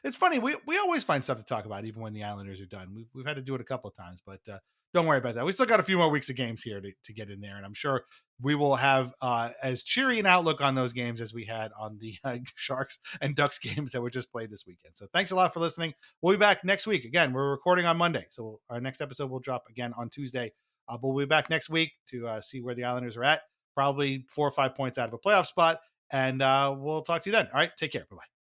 Speaker 12: it's funny. We always find stuff to talk about, even when the Islanders are done. We've had to do it a couple of times, but don't worry about that. We still got a few more weeks of games here to get in there, and I'm sure we will have as cheery an outlook on those games as we had on the Sharks and Ducks games that were just played this weekend. So thanks a lot for listening. We'll be back next week. Again, we're recording on Monday, so our next episode will drop again on Tuesday. But we'll be back next week to see where the Islanders are at. Probably 4 or 5 points out of a playoff spot, and we'll talk to you then. All right, take care. Bye-bye.